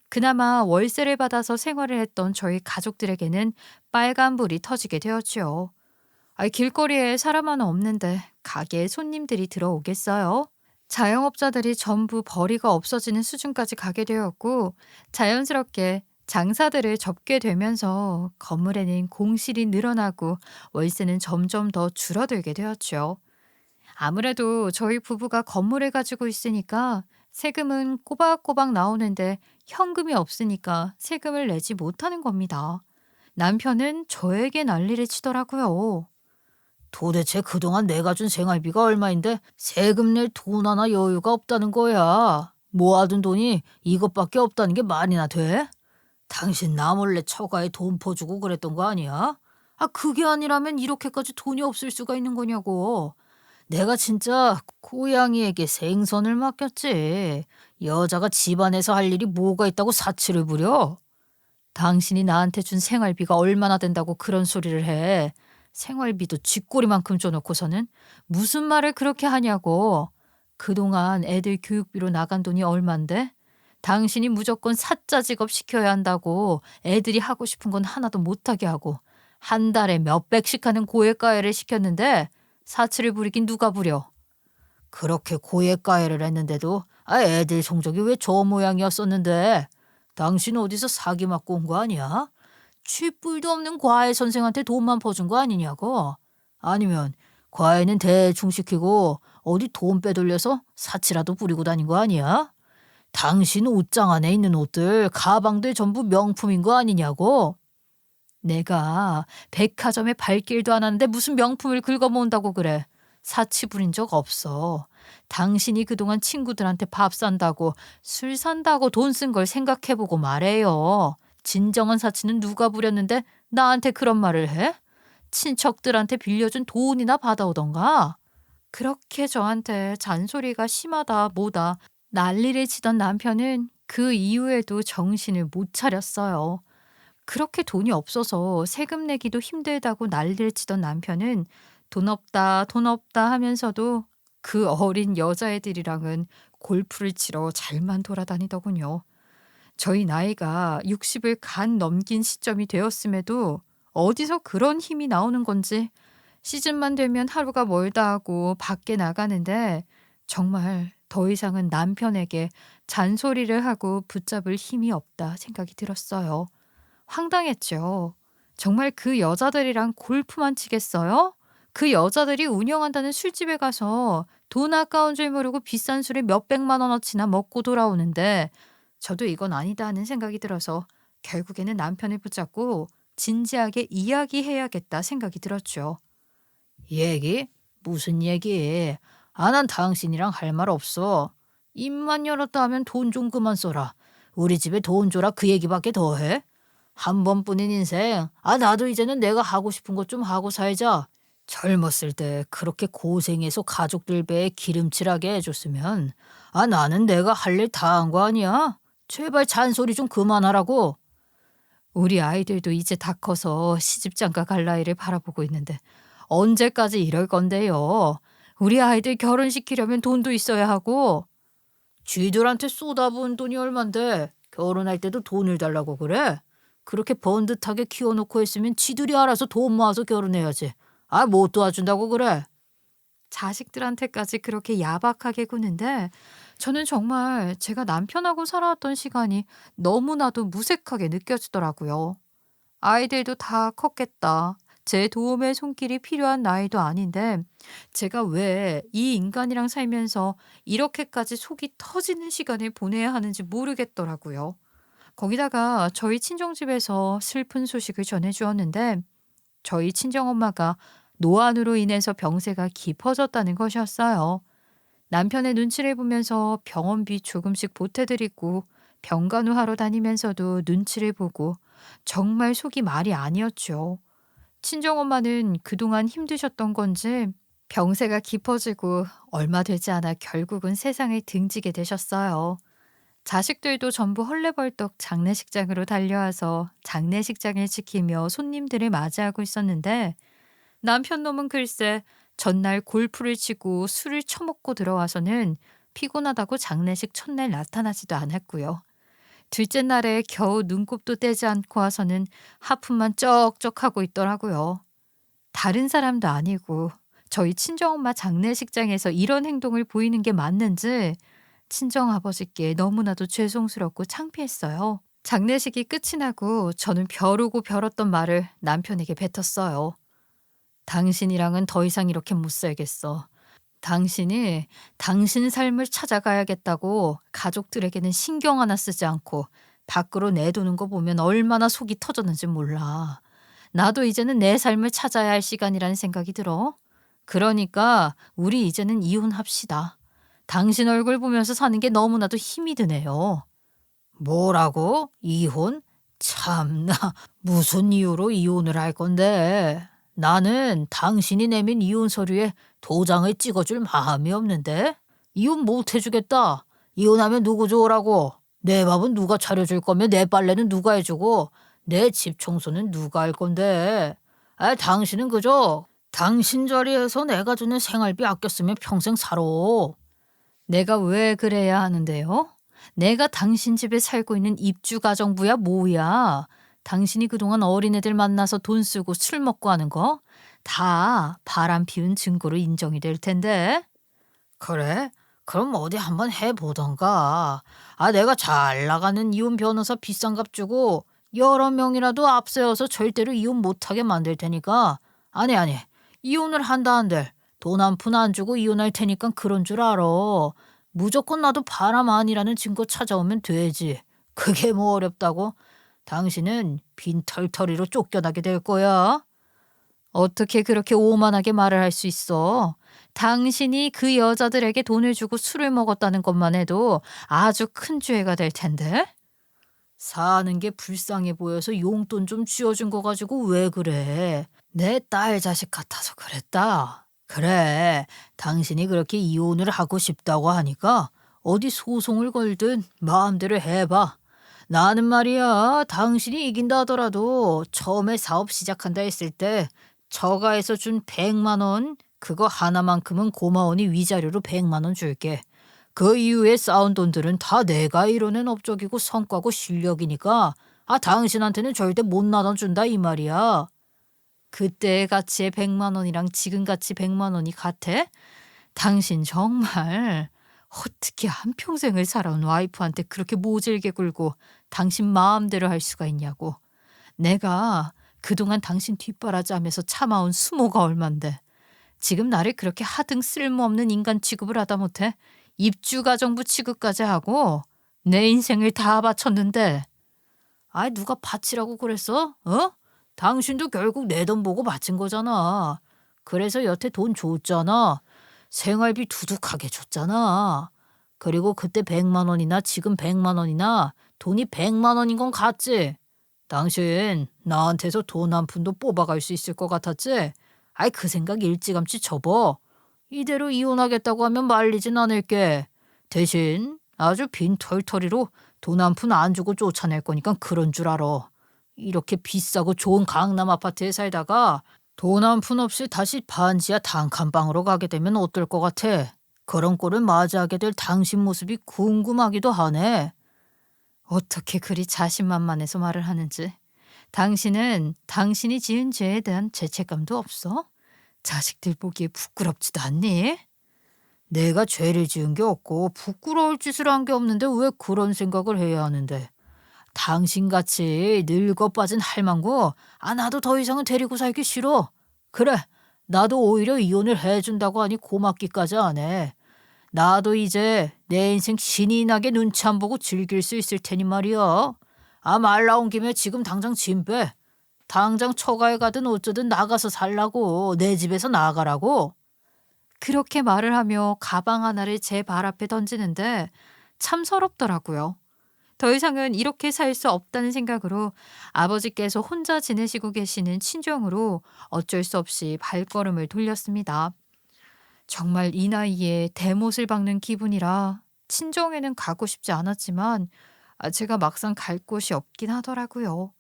그나마 월세를 받아서 생활을 했던 저희 가족들에게는 빨간불이 터지게 되었지요. 길거리에 사람 하나 없는데 가게에 손님들이 들어오겠어요? 자영업자들이 전부 벌이가 없어지는 수준까지 가게 되었고 자연스럽게 장사들을 접게 되면서 건물에는 공실이 늘어나고 월세는 점점 더 줄어들게 되었죠. 아무래도 저희 부부가 건물을 가지고 있으니까 세금은 꼬박꼬박 나오는데 현금이 없으니까 세금을 내지 못하는 겁니다. 남편은 저에게 난리를 치더라고요. 도대체 그동안 내가 준 생활비가 얼마인데 세금 낼 돈 하나 여유가 없다는 거야. 모아둔 돈이 이것밖에 없다는 게 말이나 돼? 당신 나 몰래 처가에 돈 퍼주고 그랬던 거 아니야? 아, 그게 아니라면 이렇게까지 돈이 없을 수가 있는 거냐고. 내가 진짜 고양이에게 생선을 맡겼지. 여자가 집안에서 할 일이 뭐가 있다고 사치를 부려? 당신이 나한테 준 생활비가 얼마나 된다고 그런 소리를 해. 생활비도 쥐꼬리만큼 줘놓고서는 무슨 말을 그렇게 하냐고. 그동안 애들 교육비로 나간 돈이 얼만데? 당신이 무조건 사짜 직업 시켜야 한다고 애들이 하고 싶은 건 하나도 못하게 하고 한 달에 몇백씩 하는 고액가해를 시켰는데 사치를 부리긴 누가 부려. 그렇게 고액가해를 했는데도 애들 성적이 왜 저 모양이었었는데? 당신 어디서 사기 맞고 온 거 아니야? 쥐뿔도 없는 과외 선생한테 돈만 퍼준 거 아니냐고? 아니면 과외는 대충 시키고 어디 돈 빼돌려서 사치라도 부리고 다닌 거 아니야? 당신 옷장 안에 있는 옷들, 가방들 전부 명품인 거 아니냐고? 내가 백화점에 발길도 안 하는데 무슨 명품을 긁어모은다고 그래. 사치 부린 적 없어. 당신이 그동안 친구들한테 밥 산다고 술 산다고 돈 쓴 걸 생각해보고 말해요. 진정한 사치는 누가 부렸는데 나한테 그런 말을 해? 친척들한테 빌려준 돈이나 받아오던가. 그렇게 저한테 잔소리가 심하다 뭐다 난리를 치던 남편은 그 이후에도 정신을 못 차렸어요. 그렇게 돈이 없어서 세금 내기도 힘들다고 난리를 치던 남편은 돈 없다 하면서도 그 어린 여자애들이랑은 골프를 치러 잘만 돌아다니더군요. 저희 나이가 60을 간 넘긴 시점이 되었음에도 어디서 그런 힘이 나오는 건지 시즌만 되면 하루가 멀다 하고 밖에 나가는데 정말 더 이상은 남편에게 잔소리를 하고 붙잡을 힘이 없다 생각이 들었어요. 황당했죠. 정말 그 여자들이랑 골프만 치겠어요? 그 여자들이 운영한다는 술집에 가서 돈 아까운 줄 모르고 비싼 술에 몇백만 원어치나 먹고 돌아오는데 저도 이건 아니다 하는 생각이 들어서 결국에는 남편을 붙잡고 진지하게 이야기해야겠다 생각이 들었죠. 얘기? 무슨 얘기? 난 당신이랑 할 말 없어. 입만 열었다 하면 돈 좀 그만 써라. 우리 집에 돈 줘라 그 얘기밖에 더 해? 한 번뿐인 인생. 나도 이제는 내가 하고 싶은 것 좀 하고 살자. 젊었을 때 그렇게 고생해서 가족들 배에 기름칠하게 해줬으면 나는 내가 할 일 다 한 거 아니야? 제발 잔소리 좀 그만하라고. 우리 아이들도 이제 다 커서 시집장가 갈 나이를 바라보고 있는데 언제까지 이럴 건데요. 우리 아이들 결혼시키려면 돈도 있어야 하고. 쥐들한테 쏟아부은 돈이 얼만데 결혼할 때도 돈을 달라고 그래? 그렇게 번듯하게 키워놓고 했으면 지들이 알아서 돈 모아서 결혼해야지. 못 도와준다고 그래? 자식들한테까지 그렇게 야박하게 구는데 저는 정말 제가 남편하고 살아왔던 시간이 너무나도 무색하게 느껴지더라고요. 아이들도 다 컸겠다. 제 도움의 손길이 필요한 나이도 아닌데 제가 왜 이 인간이랑 살면서 이렇게까지 속이 터지는 시간을 보내야 하는지 모르겠더라고요. 거기다가 저희 친정집에서 슬픈 소식을 전해주었는데 저희 친정엄마가 노안으로 인해서 병세가 깊어졌다는 것이었어요. 남편의 눈치를 보면서 병원비 조금씩 보태드리고 병간호하러 다니면서도 눈치를 보고 정말 속이 말이 아니었죠. 친정엄마는 그동안 힘드셨던 건지 병세가 깊어지고 얼마 되지 않아 결국은 세상을 등지게 되셨어요. 자식들도 전부 헐레벌떡 장례식장으로 달려와서 장례식장을 지키며 손님들을 맞이하고 있었는데 남편 놈은 글쎄 전날 골프를 치고 술을 처먹고 들어와서는 피곤하다고 장례식 첫날 나타나지도 않았고요. 둘째 날에 겨우 눈곱도 떼지 않고 와서는 하품만 쩍쩍 하고 있더라고요. 다른 사람도 아니고 저희 친정엄마 장례식장에서 이런 행동을 보이는 게 맞는지 친정아버지께 너무나도 죄송스럽고 창피했어요. 장례식이 끝이 나고 저는 벼르고 벼렀던 말을 남편에게 뱉었어요. 당신이랑은 더 이상 이렇게 못 살겠어. 당신이 당신 삶을 찾아가야겠다고 가족들에게는 신경 하나 쓰지 않고 밖으로 내도는 거 보면 얼마나 속이 터졌는지 몰라. 나도 이제는 내 삶을 찾아야 할 시간이라는 생각이 들어. 그러니까 우리 이제는 이혼합시다. 당신 얼굴 보면서 사는 게 너무나도 힘이 드네요. 뭐라고? 이혼? 참나, 무슨 이유로 이혼을 할 건데? 나는 당신이 내민 이혼 서류에 도장을 찍어줄 마음이 없는데? 이혼 못 해주겠다. 이혼하면 누구 좋으라고? 내 밥은 누가 차려줄 거며 내 빨래는 누가 해주고 내 집 청소는 누가 할 건데? 당신은 그저 당신 자리에서 내가 주는 생활비 아껴 쓰면 평생 살아. 내가 왜 그래야 하는데요? 내가 당신 집에 살고 있는 입주가정부야 뭐야? 당신이 그동안 어린애들 만나서 돈 쓰고 술 먹고 하는 거 다 바람 피운 증거로 인정이 될 텐데. 그래? 그럼 어디 한번 해보던가. 내가 잘 나가는 이혼 변호사 비싼 값 주고 여러 명이라도 앞세워서 절대로 이혼 못하게 만들 테니까. 아니, 이혼을 한다 한들 돈 한 푼 안 주고 이혼할 테니까 그런 줄 알아. 무조건 나도 바람 아니라는 증거 찾아오면 되지. 그게 뭐 어렵다고? 당신은 빈털터리로 쫓겨나게 될 거야. 어떻게 그렇게 오만하게 말을 할 수 있어? 당신이 그 여자들에게 돈을 주고 술을 먹었다는 것만 해도 아주 큰 죄가 될 텐데. 사는 게 불쌍해 보여서 용돈 좀 쥐어준 거 가지고 왜 그래? 내 딸 자식 같아서 그랬다. 그래, 당신이 그렇게 이혼을 하고 싶다고 하니까 어디 소송을 걸든 마음대로 해봐. 나는 말이야, 당신이 이긴다 하더라도 처음에 사업 시작한다 했을 때 처가에서 준 100만 원, 그거 하나만큼은 고마우니 위자료로 100만 원 줄게. 그 이후에 쌓은 돈들은 다 내가 이뤄낸 업적이고 성과고 실력이니까 당신한테는 절대 못 나눠준다 이 말이야. 그때의 가치의 100만 원이랑 지금 가치 100만 원이 같아? 당신 정말 어떻게 한평생을 살아온 와이프한테 그렇게 모질게 굴고 당신 마음대로 할 수가 있냐고. 내가 그동안 당신 뒷바라지하면서 참아온 수모가 얼만데 지금 나를 그렇게 하등 쓸모없는 인간 취급을 하다 못해 입주가정부 취급까지 하고 내 인생을 다 바쳤는데. 누가 바치라고 그랬어? 당신도 결국 내 돈 보고 바친 거잖아. 그래서 여태 돈 줬잖아. 생활비 두둑하게 줬잖아. 그리고 그때 100만 원이나 지금 100만 원이나 돈이 100만 원인 건 같지? 당신 나한테서 돈 한 푼도 뽑아갈 수 있을 것 같았지? 그 생각 일찌감치 접어. 이대로 이혼하겠다고 하면 말리진 않을게. 대신 아주 빈털터리로 돈 한 푼 안 주고 쫓아낼 거니까 그런 줄 알아. 이렇게 비싸고 좋은 강남 아파트에 살다가 돈 한 푼 없이 다시 반지하 단칸방으로 가게 되면 어떨 것 같아? 그런 꼴을 맞이하게 될 당신 모습이 궁금하기도 하네. 어떻게 그리 자신만만해서 말을 하는지. 당신은 당신이 지은 죄에 대한 죄책감도 없어? 자식들 보기에 부끄럽지도 않니? 내가 죄를 지은 게 없고 부끄러울 짓을 한 게 없는데 왜 그런 생각을 해야 하는데? 당신같이 늙어 빠진 할망구 나도 더 이상은 데리고 살기 싫어. 그래, 나도 오히려 이혼을 해준다고 하니 고맙기까지 안 해. 나도 이제 내 인생 신이 나게 눈치 안 보고 즐길 수 있을 테니 말이야. 말 나온 김에 지금 당장 짐 빼. 당장 처가에 가든 어쩌든 나가서 살라고. 내 집에서 나가라고. 그렇게 말을 하며 가방 하나를 제 발 앞에 던지는데 참 서럽더라고요. 더 이상은 이렇게 살 수 없다는 생각으로 아버지께서 혼자 지내시고 계시는 친정으로 어쩔 수 없이 발걸음을 돌렸습니다. 정말 이 나이에 대못을 박는 기분이라 친정에는 가고 싶지 않았지만 제가 막상 갈 곳이 없긴 하더라고요.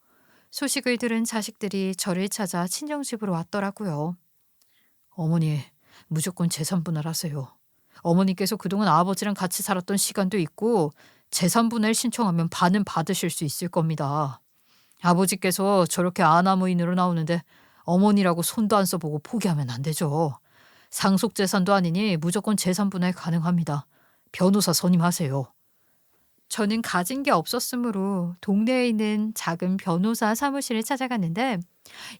소식을 들은 자식들이 저를 찾아 친정집으로 왔더라고요. 어머니, 무조건 재산분할 하세요. 어머니께서 그동안 아버지랑 같이 살았던 시간도 있고 재산분할 신청하면 반은 받으실 수 있을 겁니다. 아버지께서 저렇게 아나무인으로 나오는데 어머니라고 손도 안 써보고 포기하면 안 되죠. 상속재산도 아니니 무조건 재산분할 가능합니다. 변호사 선임하세요. 저는 가진 게 없었으므로 동네에 있는 작은 변호사 사무실을 찾아갔는데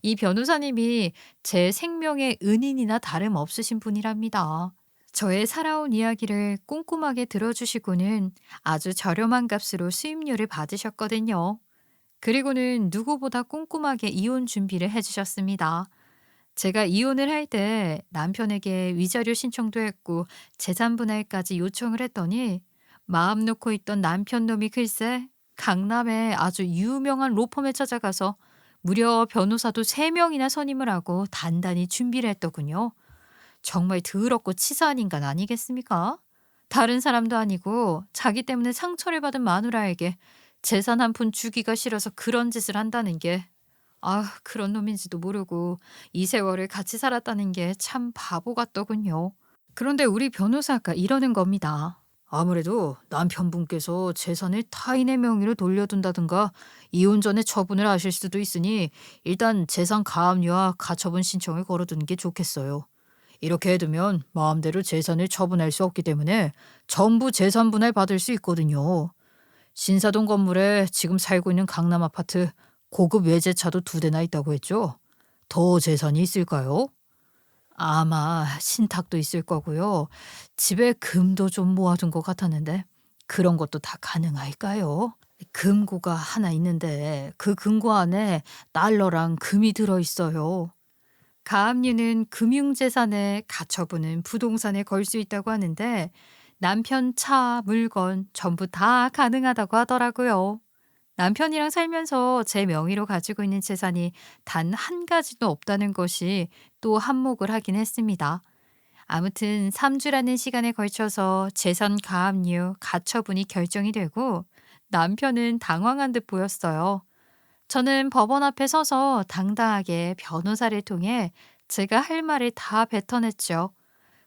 이 변호사님이 제 생명의 은인이나 다름없으신 분이랍니다. 저의 살아온 이야기를 꼼꼼하게 들어주시고는 아주 저렴한 값으로 수임료를 받으셨거든요. 그리고는 누구보다 꼼꼼하게 이혼 준비를 해주셨습니다. 제가 이혼을 할 때 남편에게 위자료 신청도 했고 재산 분할까지 요청을 했더니 마음 놓고 있던 남편 놈이 글쎄 강남에 아주 유명한 로펌에 찾아가서 무려 변호사도 3명이나 선임을 하고 단단히 준비를 했더군요. 정말 더럽고 치사한 인간 아니겠습니까? 다른 사람도 아니고 자기 때문에 상처를 받은 마누라에게 재산 한 푼 주기가 싫어서 그런 짓을 한다는 게 그런 놈인지도 모르고 이 세월을 같이 살았다는 게 참 바보 같더군요. 그런데 우리 변호사가 이러는 겁니다. 아무래도 남편분께서 재산을 타인의 명의로 돌려둔다든가 이혼 전에 처분을 하실 수도 있으니 일단 재산 가압류와 가처분 신청을 걸어두는 게 좋겠어요. 이렇게 해두면 마음대로 재산을 처분할 수 없기 때문에 전부 재산 분할 받을 수 있거든요. 신사동 건물에 지금 살고 있는 강남 아파트 고급 외제차도 2대나 있다고 했죠? 더 재산이 있을까요? 아마 신탁도 있을 거고요. 집에 금도 좀 모아둔 것 같았는데 그런 것도 다 가능할까요? 금고가 하나 있는데 그 금고 안에 달러랑 금이 들어있어요. 가압류는 금융재산에 가처분은 부동산에 걸 수 있다고 하는데 남편 차, 물건 전부 다 가능하다고 하더라고요. 남편이랑 살면서 제 명의로 가지고 있는 재산이 단 한 가지도 없다는 것이 또 한몫을 하긴 했습니다. 아무튼 3주라는 시간에 걸쳐서 재산 가압류, 가처분이 결정이 되고 남편은 당황한 듯 보였어요. 저는 법원 앞에 서서 당당하게 변호사를 통해 제가 할 말을 다 뱉어냈죠.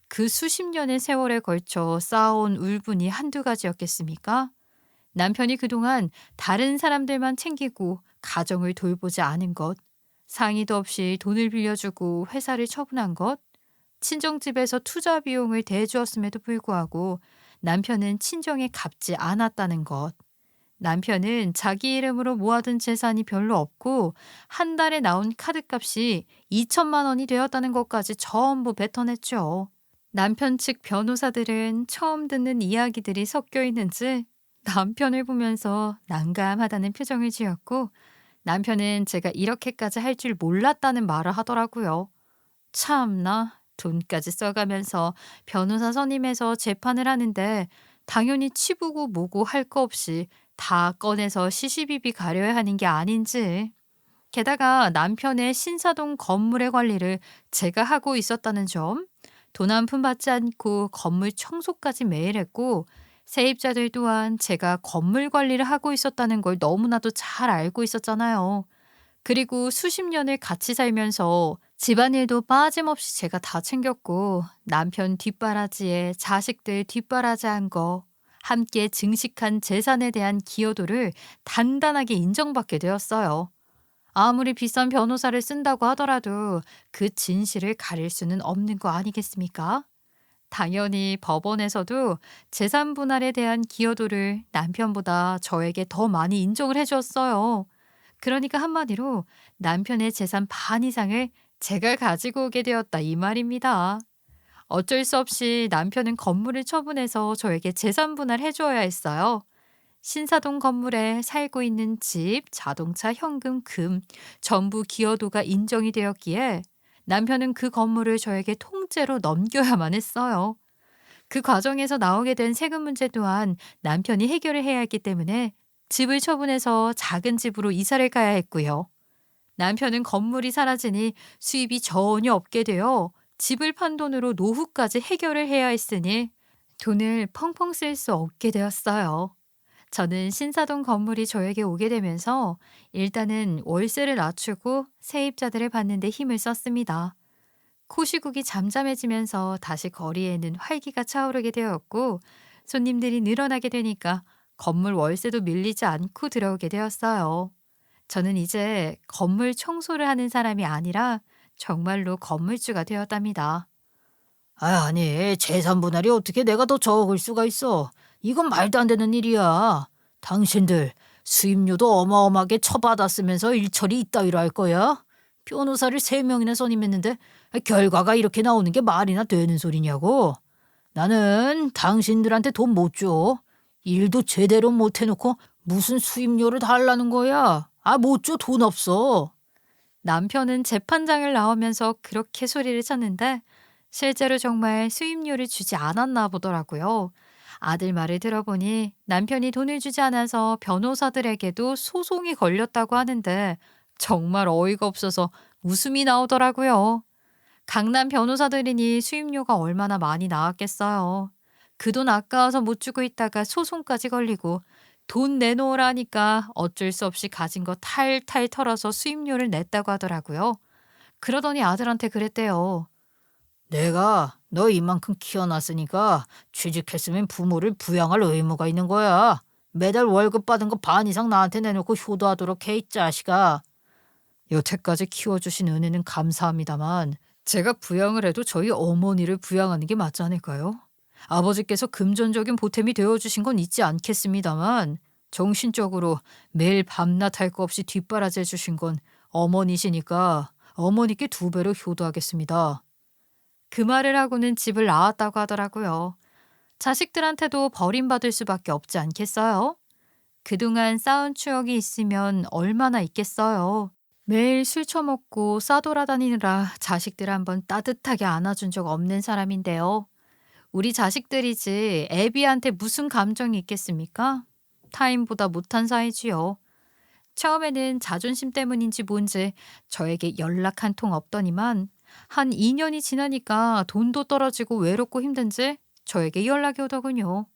그 수십 년의 세월에 걸쳐 쌓아온 울분이 한두 가지였겠습니까? 남편이 그동안 다른 사람들만 챙기고 가정을 돌보지 않은 것, 상의도 없이 돈을 빌려주고 회사를 처분한 것, 친정집에서 투자 비용을 대주었음에도 불구하고 남편은 친정에 갚지 않았다는 것, 남편은 자기 이름으로 모아둔 재산이 별로 없고 한 달에 나온 카드값이 2천만 원이 되었다는 것까지 전부 뱉어냈죠. 남편 측 변호사들은 처음 듣는 이야기들이 섞여 있는지 남편을 보면서 난감하다는 표정을 지었고 남편은 제가 이렇게까지 할 줄 몰랐다는 말을 하더라고요. 참나 돈까지 써가면서 변호사 선임해서 재판을 하는데 당연히 치부고 뭐고 할 거 없이 다 꺼내서 시시비비 가려야 하는 게 아닌지. 게다가 남편의 신사동 건물의 관리를 제가 하고 있었다는 점, 돈 한 푼 받지 않고 건물 청소까지 매일 했고 세입자들 또한 제가 건물 관리를 하고 있었다는 걸 너무나도 잘 알고 있었잖아요. 그리고 수십 년을 같이 살면서 집안일도 빠짐없이 제가 다 챙겼고 남편 뒷바라지에 자식들 뒷바라지한 거 함께 증식한 재산에 대한 기여도를 단단하게 인정받게 되었어요. 아무리 비싼 변호사를 쓴다고 하더라도 그 진실을 가릴 수는 없는 거 아니겠습니까? 당연히 법원에서도 재산 분할에 대한 기여도를 남편보다 저에게 더 많이 인정을 해주었어요. 그러니까 한마디로 남편의 재산 반 이상을 제가 가지고 오게 되었다 이 말입니다. 어쩔 수 없이 남편은 건물을 처분해서 저에게 재산 분할해 주어야 했어요. 신사동 건물에 살고 있는 집, 자동차, 현금, 금 전부 기여도가 인정이 되었기에 남편은 그 건물을 저에게 통째로 넘겨야만 했어요. 그 과정에서 나오게 된 세금 문제 또한 남편이 해결을 해야 했기 때문에 집을 처분해서 작은 집으로 이사를 가야 했고요. 남편은 건물이 사라지니 수입이 전혀 없게 되어 집을 판 돈으로 노후까지 해결을 해야 했으니 돈을 펑펑 쓸 수 없게 되었어요. 저는 신사동 건물이 저에게 오게 되면서 일단은 월세를 낮추고 세입자들을 받는 데 힘을 썼습니다. 코시국이 잠잠해지면서 다시 거리에는 활기가 차오르게 되었고 손님들이 늘어나게 되니까 건물 월세도 밀리지 않고 들어오게 되었어요. 저는 이제 건물 청소를 하는 사람이 아니라 정말로 건물주가 되었답니다. 아니, 재산 분할이 어떻게 내가 더 적을 수가 있어. 이건 말도 안 되는 일이야. 당신들 수임료도 어마어마하게 쳐받았으면서 일처리 이따위로 할 거야? 변호사를 3명이나 선임했는데 결과가 이렇게 나오는 게 말이나 되는 소리냐고. 나는 당신들한테 돈 못 줘. 일도 제대로 못 해놓고 무슨 수임료를 달라는 거야. 못 줘, 돈 없어. 남편은 재판장을 나오면서 그렇게 소리를 쳤는데 실제로 정말 수임료를 주지 않았나 보더라고요. 아들 말을 들어보니 남편이 돈을 주지 않아서 변호사들에게도 소송이 걸렸다고 하는데 정말 어이가 없어서 웃음이 나오더라고요. 강남 변호사들이니 수임료가 얼마나 많이 나왔겠어요. 그 돈 아까워서 못 주고 있다가 소송까지 걸리고 돈 내놓으라니까 어쩔 수 없이 가진 거 탈탈 털어서 수임료를 냈다고 하더라고요. 그러더니 아들한테 그랬대요. 내가 너 이만큼 키워놨으니까 취직했으면 부모를 부양할 의무가 있는 거야. 매달 월급 받은 거 반 이상 나한테 내놓고 효도하도록 해, 이 자식아. 여태까지 키워주신 은혜는 감사합니다만 제가 부양을 해도 저희 어머니를 부양하는 게 맞지 않을까요? 아버지께서 금전적인 보탬이 되어주신 건 있지 않겠습니다만 정신적으로 매일 밤낮 할 거 없이 뒷바라지 해주신 건 어머니시니까 어머니께 2배로 효도하겠습니다. 그 말을 하고는 집을 나왔다고 하더라고요. 자식들한테도 버림받을 수밖에 없지 않겠어요? 그동안 쌓은 추억이 있으면 얼마나 있겠어요. 매일 술 처먹고 싸돌아다니느라 자식들 한번 따뜻하게 안아준 적 없는 사람인데요. 우리 자식들이지 애비한테 무슨 감정이 있겠습니까? 타인보다 못한 사이지요. 처음에는 자존심 때문인지 뭔지 저에게 연락 한 통 없더니만 한 2년이 지나니까 돈도 떨어지고 외롭고 힘든지 저에게 연락이 오더군요.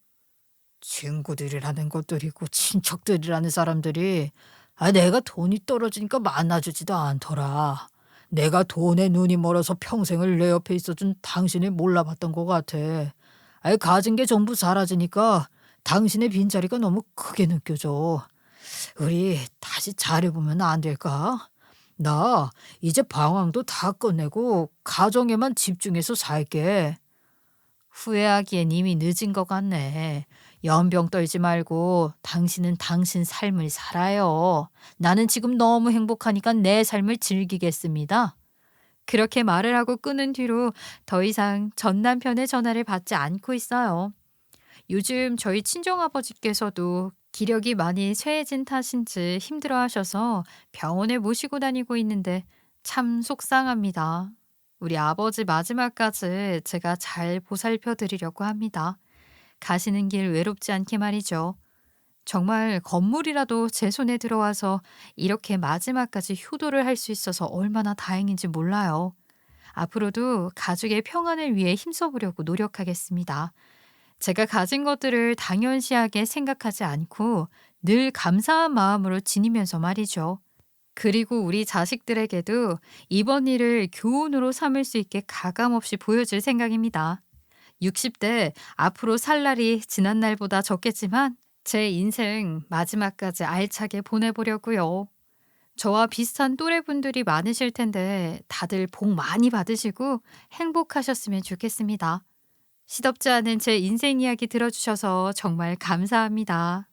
친구들이라는 것들이고 친척들이라는 사람들이 내가 돈이 떨어지니까 만나주지도 않더라. 내가 돈에 눈이 멀어서 평생을 내 옆에 있어준 당신을 몰라봤던 것 같아. 가진 게 전부 사라지니까 당신의 빈자리가 너무 크게 느껴져. 우리 다시 잘해보면 안 될까? 나 이제 방황도 다 끝내고 가정에만 집중해서 살게. 후회하기엔 이미 늦은 것 같네. 연병 떨지 말고 당신은 당신 삶을 살아요. 나는 지금 너무 행복하니까 내 삶을 즐기겠습니다. 그렇게 말을 하고 끊은 뒤로 더 이상 전 남편의 전화를 받지 않고 있어요. 요즘 저희 친정아버지께서도 기력이 많이 쇠해진 탓인지 힘들어하셔서 병원에 모시고 다니고 있는데 참 속상합니다. 우리 아버지 마지막까지 제가 잘 보살펴 드리려고 합니다. 가시는 길 외롭지 않게 말이죠. 정말 건물이라도 제 손에 들어와서 이렇게 마지막까지 효도를 할 수 있어서 얼마나 다행인지 몰라요. 앞으로도 가족의 평안을 위해 힘써보려고 노력하겠습니다. 제가 가진 것들을 당연시하게 생각하지 않고 늘 감사한 마음으로 지니면서 말이죠. 그리고 우리 자식들에게도 이번 일을 교훈으로 삼을 수 있게 가감없이 보여줄 생각입니다. 60대 앞으로 살 날이 지난 날보다 적겠지만 제 인생 마지막까지 알차게 보내보려고요. 저와 비슷한 또래분들이 많으실 텐데 다들 복 많이 받으시고 행복하셨으면 좋겠습니다. 시덥지 않은 제 인생 이야기 들어주셔서 정말 감사합니다.